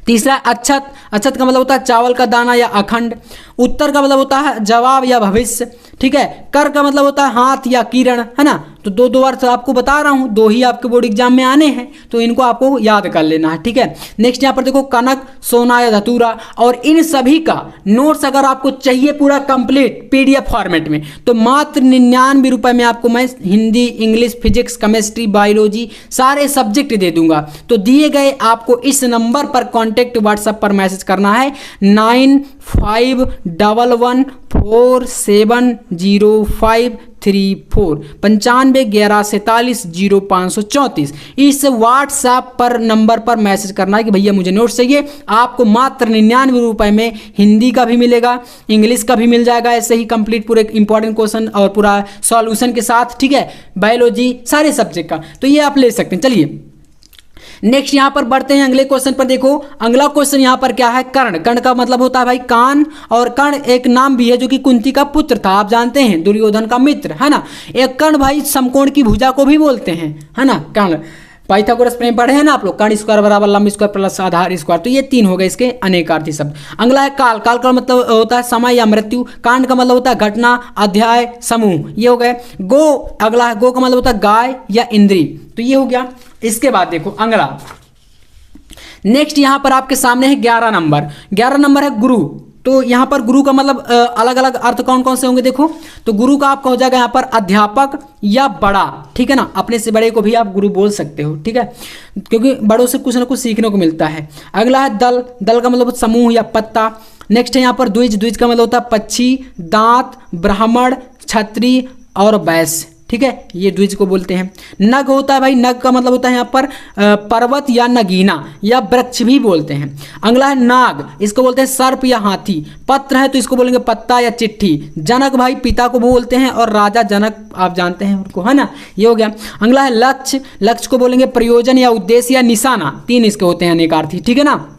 तीसरा अक्षत, अक्षत का मतलब होता है चावल का दाना या अखंड। उत्तर का मतलब होता है जवाब या भविष्य, ठीक है। कर का मतलब होता है हाथ या किरण, है ना, तो 2 अर्थ आपको बता रहा हूँ, 2 ही आपके बोर्ड एग्जाम में आने हैं, तो इनको आपको याद कर लेना है, ठीक है। नेक्स्ट यहाँ पर देखो कनक, सोना या धतूरा, और इन सभी का नोट्स अगर आपको चाहिए पूरा कंप्लीट PDF फॉर्मेट में, तो मात्र 99 रुपये में आपको मैं Hindi, English, physics, chemistry, biology सारे सब्जेक्ट दे दूंगा। तो दिए गए आपको इस नंबर पर कॉन्टेक्ट व्हाट्सएप पर मैसेज करना है 9511470534 9511470534। इस व्हाट्सएप पर नंबर पर मैसेज करना है कि भैया मुझे नोट्स चाहिए। आपको मात्र 99 रुपये में हिंदी का भी मिलेगा, इंग्लिश का भी मिल जाएगा, ऐसे ही कंप्लीट पूरे इंपॉर्टेंट क्वेश्चन और पूरा सॉल्यूशन के साथ, ठीक है, बायोलॉजी सारे सब्जेक्ट का, तो ये आप ले सकते हैं। चलिए नेक्स्ट यहाँ पर बढ़ते हैं अगले क्वेश्चन पर। देखो अगला क्वेश्चन यहाँ पर क्या है, कर्ण। कर्ण का मतलब होता है भाई कान, और कर्ण एक नाम भी है जो कि कुंती का पुत्र था, आप जानते हैं, दुर्योधन का मित्र, है ना। एक कर्ण भाई समकोण की भुजा को भी बोलते हैं, है ना, कर्ण। पाइथागोरस प्रेम पढ़े हैं ना आप लोग, कर्ण स्क्वायर बराबर लंब स्क्वायर प्लस आधार स्क्वायर, तो ये 3 हो गए इसके अनेकार्थी शब्द। अगला है काल। काल का मतलब होता है समय या मृत्यु। कांड का मतलब होता है घटना, अध्याय, समूह, ये हो गए। गो, अगला है गो का मतलब होता है गाय या इंद्री, तो ये हो गया। इसके बाद देखो अगला नेक्स्ट यहाँ पर आपके सामने है 11 नंबर। 11 नंबर है गुरु। तो यहाँ पर गुरु का मतलब अलग अलग अर्थ कौन कौन से होंगे देखो। तो गुरु का आपका हो जाएगा यहाँ पर अध्यापक या बड़ा, ठीक है ना, अपने से बड़े को भी आप गुरु बोल सकते हो, ठीक है, क्योंकि बड़ों से कुछ ना कुछ सीखने को मिलता है। अगला है दल, दल का मतलब समूह या पत्ता। नेक्स्ट है यहाँ पर द्विज, द्विज का मतलब होता है पक्षी, दांत, ब्राह्मण, क्षत्रिय और वैश्य, ठीक है, ये द्विज को बोलते हैं। नग होता है भाई, नग का मतलब होता है यहाँ पर पर्वत या नगीना या वृक्ष भी बोलते हैं। अगला है नाग, इसको बोलते हैं सर्प या हाथी। पत्र है तो इसको बोलेंगे पत्ता या चिट्ठी। जनक भाई पिता को बोलते हैं और राजा जनक आप जानते हैं उनको, है ना, ये हो गया। अगला है लक्ष्य, लक्ष्य को बोलेंगे प्रयोजन या उद्देश्य या निशाना, 3 इसके होते हैं अनेकार्थी, ठीक है ना।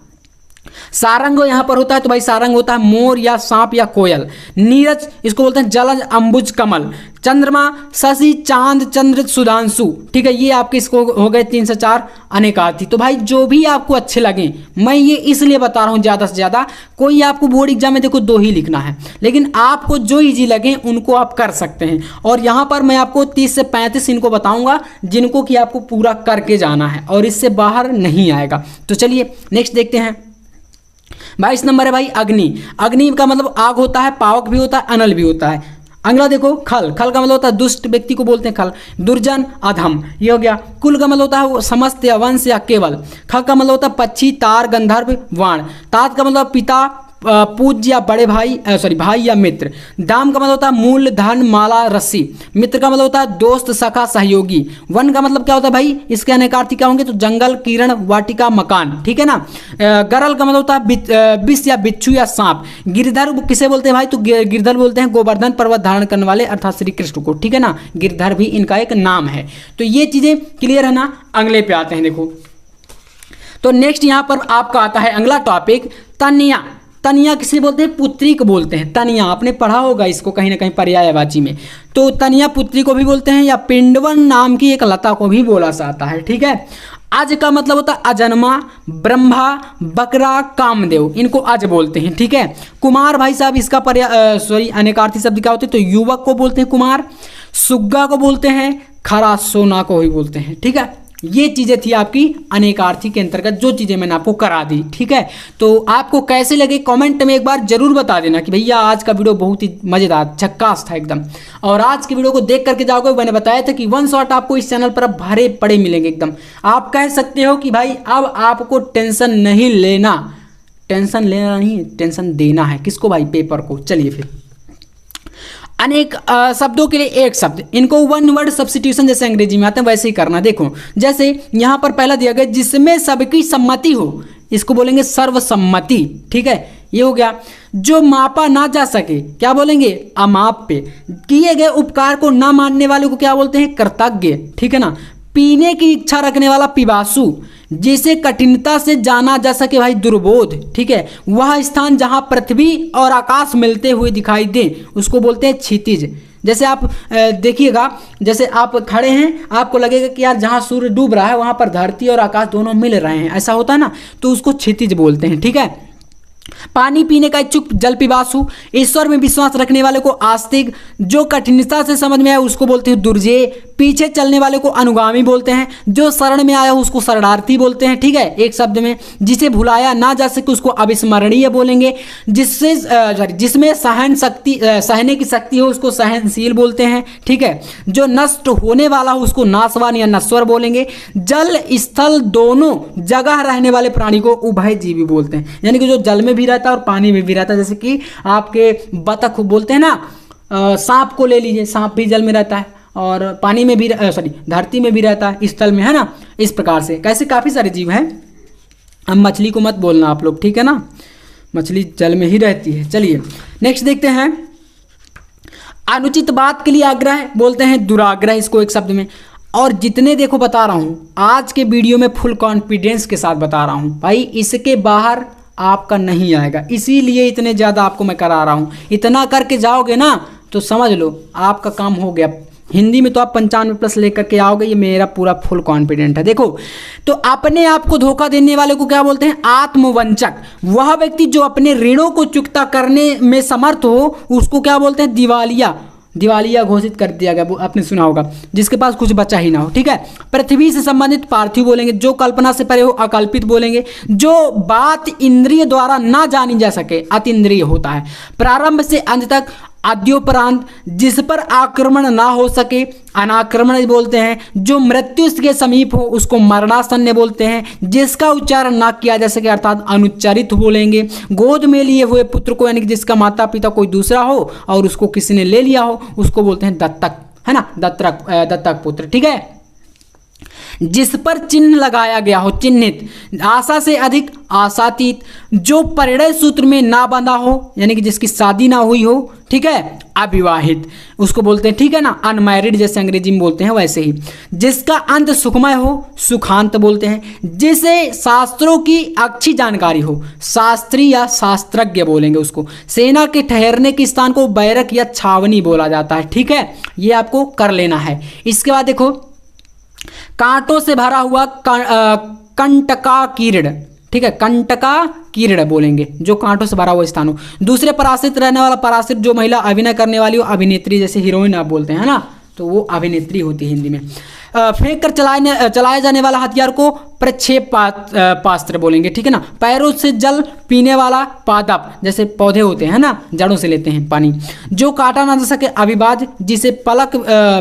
सारंग यहाँ पर होता है तो भाई सारंग होता है मोर या सांप या कोयल। नीरज इसको बोलते हैं जलज, अंबुज, कमल। चंद्रमा शशि, चांद, चंद्र, सुधांशु, ठीक है, ये आपके इसको हो गए 3 से 4 अनेकार्थी। तो भाई जो भी आपको अच्छे लगे, मैं ये इसलिए बता रहा हूँ ज़्यादा से ज़्यादा, कोई आपको बोर्ड एग्जाम में देखो 2 ही लिखना है, लेकिन आपको जो इजी लगे उनको आप कर सकते हैं। और यहाँ पर मैं आपको 30 से 35 इनको बताऊँगा जिनको कि आपको पूरा करके जाना है और इससे बाहर नहीं आएगा। तो चलिए नेक्स्ट देखते हैं। 22 नंबर है भाई अग्नि। अग्नि का मतलब आग होता है, पावक भी होता है, अनल भी होता है। अगला देखो खल, खल का मतलब होता है दुष्ट व्यक्ति को बोलते हैं खल। दुर्जन, अधम, ये हो गया। कुल का मतलब होता है समस्त या वंश या केवल। ख का मतलब होता है पक्षी, तार, गंधर्व, वाण। तात का मतलब पिता, पूज्य या बड़े भाई, भाई या मित्र। दाम का मतलब होता है मूल, धन, माला, रस्सी। मित्र का मतलब होता है दोस्त, सखा, सहयोगी। वन का मतलब क्या होता है भाई, इसके अनेकार्थी क्या होंगे, तो जंगल, किरण, वाटिका, मकान, ठीक है ना। गरल का मतलब होता है विष या बिच्छू या सांप। गिरधर किसे बोलते हैं भाई, तो गिरधर बोलते हैं गोवर्धन पर्वत धारण करने वाले अर्थात श्री कृष्ण को, ठीक है ना। गिरधर भी इनका एक नाम है। तो ये चीजें क्लियर है ना। अगले पे आते हैं देखो। तो नेक्स्ट यहाँ पर आपका आता है अगला टॉपिक तनिया। तनिया किसे बोलते हैं, पुत्री को बोलते हैं। तनिया आपने पढ़ा होगा इसको कहीं ना कहीं पर्यायवाची में। तो तनिया पुत्री को भी बोलते हैं या पिंडवन नाम की एक लता को भी बोला जाता है, ठीक है। अज का मतलब होता है अजन्मा, ब्रह्मा, बकरा, कामदेव, इनको अज बोलते हैं, ठीक है। कुमार भाई साहब इसका अनेकार्थी शब्द क्या होते हैं, तो युवक को बोलते हैं कुमार। सुग्गा को बोलते हैं खरा, सोना को ही बोलते हैं, ठीक है। ये चीजें थी आपकी अनेकार्थी के अंतर्गत जो चीजें मैंने आपको करा दी, ठीक है। तो आपको कैसे लगे कमेंट में एक बार जरूर बता देना कि भैया आज का वीडियो बहुत ही मजेदार झक्कास था एकदम। और आज की वीडियो को देख करके जाओगे, मैंने बताया था कि 1 शॉट आपको इस चैनल पर भरे पड़े मिलेंगे एकदम। आप कह सकते हो कि भाई अब आपको टेंशन नहीं लेना, टेंशन लेना नहीं, टेंशन देना है किसको भाई, पेपर को। चलिए फिर अनेक शब्दों के लिए एक शब्द, इनको 1 वर्ड सब्स्टिट्यूशन जैसे अंग्रेजी में आते हैं वैसे ही करना। देखो जैसे यहाँ पर पहला दिया गया जिसमें सबकी सम्मति हो, इसको बोलेंगे सर्वसम्मति, ठीक है, ये हो गया। जो मापा ना जा सके क्या बोलेंगे, अमाप पे। किए गए उपकार को ना मानने वाले को क्या बोलते हैं, कृतज्ञ, ठीक है ना। पीने की इच्छा रखने वाला पिपासु, जिसे कठिनता से जाना जा सके भाई दुर्बोध, ठीक है। वह स्थान जहां पृथ्वी और आकाश मिलते हुए दिखाई दे उसको बोलते हैं क्षितिज। जैसे आप देखिएगा, जैसे आप खड़े हैं आपको लगेगा कि यार जहां सूर्य डूब रहा है वहां पर धरती और आकाश दोनों मिल रहे हैं, ऐसा होता है ना, तो उसको क्षितिज बोलते हैं, ठीक है। पानी पीने का इच्छुक जल पिपासु, ईश्वर में विश्वास रखने वाले को आस्तिक, जो कठिनता से समझ में आया उसको बोलते हैं दुर्जेय, पीछे चलने वाले को अनुगामी बोलते हैं, जो शरण में आया उसको शरणार्थी बोलते हैं, ठीक है, एक शब्द में। जिसे भुलाया ना जा सके उसको अविस्मरणीय बोलेंगे। जिसमें सहने की शक्ति हो उसको सहनशील बोलते हैं, ठीक है। जो नष्ट होने वाला हो उसको नाशवान या नश्वर बोलेंगे। जल स्थल दोनों जगह रहने वाले प्राणी को उभयजीवी बोलते हैं, यानी कि जो जल में भी रहता है और पानी में भी रहता है। जैसे कि आपके बतख बोलते हैं ना, सांप को ले लीजिए, सांप भी जल में रहता है और पानी में भी धरती में भी रहता है, स्थल में, है ना। इस प्रकार से कैसे काफ़ी सारे जीव हैं। अब मछली को मत बोलना आप लोग, ठीक है ना, मछली जल में ही रहती है। चलिए नेक्स्ट देखते हैं। अनुचित बात के लिए आग्रह बोलते हैं दुराग्रह, इसको एक शब्द में। और जितने देखो बता रहा हूँ आज के वीडियो में फुल कॉन्फिडेंस के साथ बता रहा हूँ भाई, इसके बाहर आपका नहीं आएगा, इसीलिए इतने ज़्यादा आपको मैं करा रहा हूँ। इतना करके जाओगे ना तो समझ लो आपका काम हो गया। हिंदी में तो आप 95+ लेकर के आओगे, ये मेरा पूरा फुल कॉन्फिडेंट है। देखो तो अपने आप को धोखा देने वाले को क्या बोलते हैं, आत्मवंचक। वह व्यक्ति जो अपने ऋणों को चुकता करने में समर्थ हो उसको क्या बोलते हैं, दिवालिया। दिवालिया घोषित कर दिया गया, वो आपने सुना होगा, जिसके पास कुछ बचा ही ना हो। ठीक है, पृथ्वी से संबंधित पार्थिव बोलेंगे, जो कल्पना से परे हो अकल्पित बोलेंगे, जो बात इंद्रिय द्वारा ना जानी जा सके अतीन्द्रिय होता है। प्रारंभ से अंत तक आद्योपरांत, जिस पर आक्रमण ना हो सके अनाक्रमण बोलते हैं। जो मृत्यु के समीप हो उसको मरणासन्न बोलते हैं। जिसका उच्चारण ना किया जा सके अर्थात अनुच्चारित बोलेंगे। गोद में लिए हुए पुत्र को, यानी कि जिसका माता पिता कोई दूसरा हो और उसको किसी ने ले लिया हो, उसको बोलते हैं दत्तक, है ना, दत्तक पुत्र। ठीक है, जिस पर चिन्ह लगाया गया हो, चिन्हित। आशा से अधिक आशातीत, जो परिणय सूत्र में ना बंधा हो, यानी कि जिसकी शादी ना हुई हो। ठीक है, अविवाहित उसको बोलते हैं, ठीक है ना, अनमैरिड जैसे अंग्रेजी में बोलते हैं वैसे ही। जिसका अंत सुखमय हो, सुखांत बोलते हैं। जिसे शास्त्रों की अच्छी जानकारी हो, शास्त्री या शास्त्रज्ञ बोलेंगे उसको। सेना के ठहरने के स्थान को बैरक या छावनी बोला जाता है। ठीक है, ये आपको कर लेना है। इसके बाद देखो, कांटों से भरा हुआ कंटका कीर्ण। ठीक है, कंटका कीर्ण बोलेंगे, जो कांटों से भरा हुआ स्थान हो। दूसरे पराश्रित रहने वाला, पराश्रित जो महिला अभिनय करने वाली हो, अभिनेत्री जैसे हीरोइन आप बोलते हैं ना, तो वो अभिनेत्री होती है हिंदी में। फेंक कर चलाए जाने वाला हथियार को प्रक्षेप पास्त्र बोलेंगे। ठीक है ना, पैरों से जल पीने वाला पादप, जैसे पौधे होते हैं ना, जड़ों से लेते हैं पानी। जो काटा ना जा सके अविभाज्य, जिसे पलक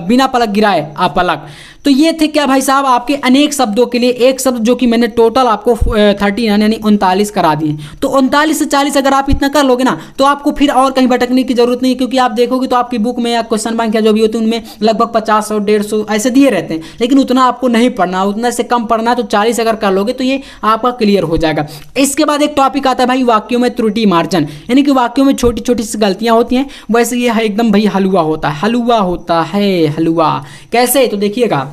बिना पलक गिराए अपलक। तो ये थे क्या भाई साहब आपके अनेक शब्दों के लिए एक शब्द, जो कि मैंने टोटल आपको 39 यानी 39 करा दिए। तो 39 से 40 अगर आप इतना कर लोगे ना, तो आपको फिर और कहीं भटकने की जरूरत नहीं, क्योंकि आप देखोगे तो आपकी बुक में या क्वेश्चन बैंक या जो भी होते हैं उनमें लगभग 50 और 150 ऐसे दिए रहते हैं, लेकिन उतना आपको नहीं पढ़ना, उतना से कम पढ़ना है। तो 40 अगर कर लोगे तो ये आपका क्लियर हो जाएगा। इसके बाद एक टॉपिक आता है भाई वाक्यों में त्रुटि मार्जन, यानी कि वाक्यों में छोटी छोटी सी गलतियां होती हैं। वैसे ये है एकदम भाई हलवा होता है, हलवा होता है हलवा। कैसे, तो देखिएगा,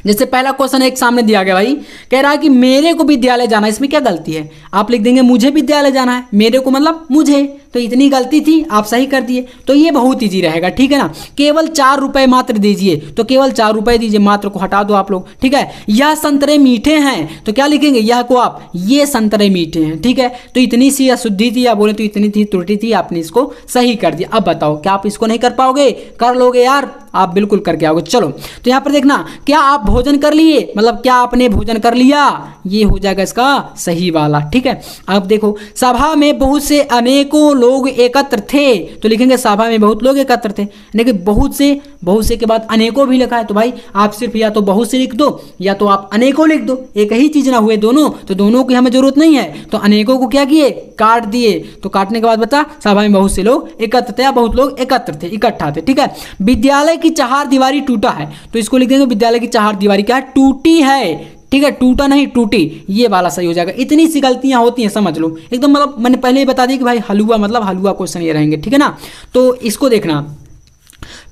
जैसे पहला क्वेश्चन एक सामने दिया गया भाई, कह रहा है कि मेरे को विद्यालय जाना है। इसमें क्या गलती है? आप लिख देंगे मुझे विद्यालय जाना है, मेरे को मतलब मुझे, तो इतनी गलती थी, आप सही कर दिए। तो ये बहुत ईजी रहेगा। ठीक है ना, केवल 4 रुपए मात्र दीजिए, तो केवल 4 रुपए दीजिए, मात्र को हटा दो आप लोग। ठीक है, यह संतरे मीठे हैं, तो क्या लिखेंगे, यह को आप, ये संतरे मीठे हैं। ठीक है, तो इतनी सी अशुद्धि थी या बोले तो इतनी थी त्रुटि थी, आपने इसको सही कर दिया। अब बताओ क्या आप इसको नहीं कर पाओगे? कर लोगे यार, आप बिल्कुल करके आओगे। चलो, तो यहाँ पर देखना, क्या आप भोजन कर लिए, मतलब क्या आपने भोजन कर लिया, ये हो जाएगा इसका सही वाला। ठीक है, अब देखो, सभा में बहुत से अनेकों लोग एकत्र थे, तो लिखेंगे सभा में बहुत लोग एकत्र थे। लेकिन बहुत से के बाद अनेकों भी लिखा है, तो भाई आप सिर्फ या तो बहुत से लिख दो या तो आप अनेकों लिख दो, एक ही चीज ना हुए दोनों, तो दोनों की हमें जरूरत नहीं है। तो अनेकों को क्या किए, काट दिए। तो काटने के बाद बता, सभा में बहुत से लोग एकत्र थे या बहुत लोग एकत्र थे, इकट्ठा थे। ठीक है, विद्यालय की चार दीवारी टूटा है, तो इसको लिख देंगे विद्यालय की चार दीवारी क्या है, टूटी है। ठीक है, टूटा नहीं टूटी, ये वाला सही हो जाएगा। इतनी सी गलतियां होती हैं, समझ लो एकदम, मतलब मैंने पहले ही बता दी कि भाई हलवा मतलब हलवा क्वेश्चन ये रहेंगे। ठीक है ना, तो इसको देखना,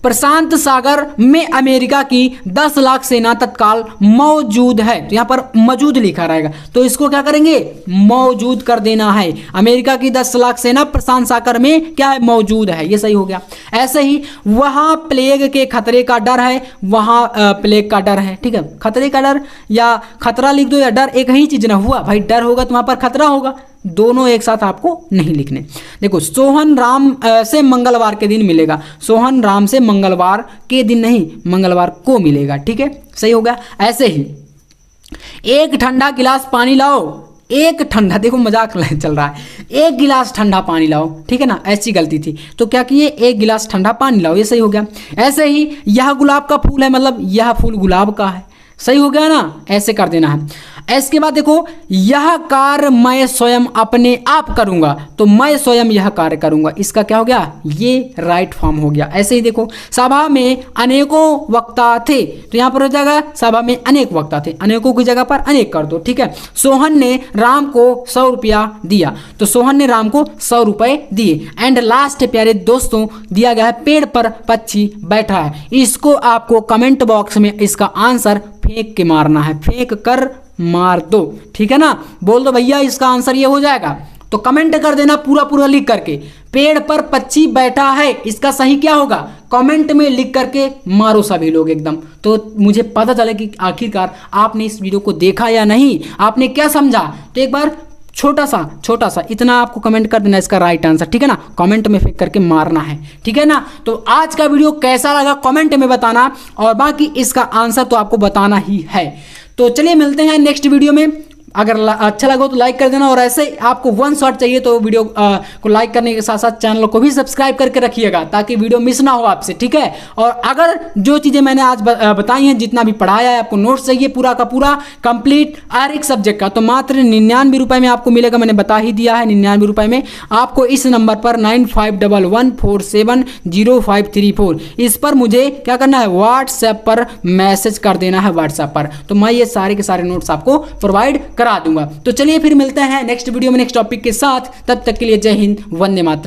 प्रशांत सागर में अमेरिका की 10 लाख सेना तत्काल मौजूद है, तो यहाँ पर मौजूद लिखा रहेगा, तो इसको क्या करेंगे, मौजूद कर देना है। अमेरिका की 10 लाख सेना प्रशांत सागर में क्या है, मौजूद है, ये सही हो गया। ऐसे ही वहां प्लेग के खतरे का डर है, वहां प्लेग का डर है। ठीक है, खतरे का डर या खतरा लिख दो या डर, एक ही चीज ना हुआ भाई, डर होगा तो वहां पर खतरा होगा, दोनों एक साथ आपको नहीं लिखने। देखो, सोहन राम से मंगलवार के दिन मिलेगा, सोहन राम से मंगलवार के दिन नहीं, मंगलवार को मिलेगा। ठीक है, सही हो गया। ऐसे ही एक ठंडा गिलास पानी लाओ, एक ठंडा, देखो मजाक चल रहा है, एक गिलास ठंडा पानी लाओ। ठीक है ना, ऐसी गलती थी, तो क्या किए, एक गिलास ठंडा पानी लाओ, ये सही हो गया। ऐसे ही यह गुलाब का फूल है, मतलब यह फूल गुलाब का है, सही हो गया ना, ऐसे कर देना है। इसके बाद देखो, यह कार्य मैं स्वयं अपने आप करूंगा, तो मैं स्वयं यह कार्य करूंगा, इसका क्या हो गया, ये राइट फॉर्म हो गया। ऐसे ही देखो, सभा में अनेकों वक्ता थे, तो यहां पर हो जाएगा सभा में अनेक वक्ता थे, अनेकों की जगह पर अनेक कर दो। ठीक है, सोहन ने राम को 100 रुपया दिया, तो सोहन ने राम को 100 रुपए दिए। एंड लास्ट प्यारे दोस्तों, दिया गया है पेड़ पर पक्षी बैठा है, इसको आपको कमेंट बॉक्स में इसका आंसर फेंक के मारना है, फेंक कर मार दो। ठीक है ना, बोल दो भैया इसका आंसर ये हो जाएगा, तो कमेंट कर देना पूरा लिख करके, पेड़ पर पक्षी बैठा है, इसका सही क्या होगा, कमेंट में लिख करके मारो सभी लोग एकदम, तो मुझे पता चले कि आखिरकार आपने इस वीडियो को देखा या नहीं, आपने क्या समझा। तो एक बार छोटा सा इतना आपको कमेंट कर देना इसका राइट आंसर, ठीक है ना, कमेंट में फेंक करके मारना है, ठीक है ना। तो आज का वीडियो कैसा लगा कमेंट में बताना, और बाकी इसका आंसर तो आपको बताना ही है। तो चलिए मिलते हैं नेक्स्ट वीडियो में। अगर अच्छा लगा तो लाइक कर देना, और ऐसे आपको वन शॉट चाहिए तो वीडियो को लाइक करने के साथ साथ चैनल को भी सब्सक्राइब करके रखिएगा ताकि वीडियो मिस ना हो आपसे, ठीक है। और अगर जो चीज़ें मैंने आज बताई हैं, जितना भी पढ़ाया है, आपको नोट्स चाहिए पूरा का पूरा कंप्लीट हर एक सब्जेक्ट का, तो मात्र 99 रुपये में आपको मिलेगा। मैंने बता ही दिया है 99 रुपये में आपको इस नंबर पर 9511470534 इस पर मुझे क्या करना है, व्हाट्सएप पर मैसेज कर देना है व्हाट्सएप पर, तो मैं ये सारे के सारे नोट्स आपको प्रोवाइड करा दूंगा। तो चलिए फिर मिलते हैं नेक्स्ट वीडियो में नेक्स्ट टॉपिक के साथ, तब तक के लिए जय हिंद, वंदे मातरम।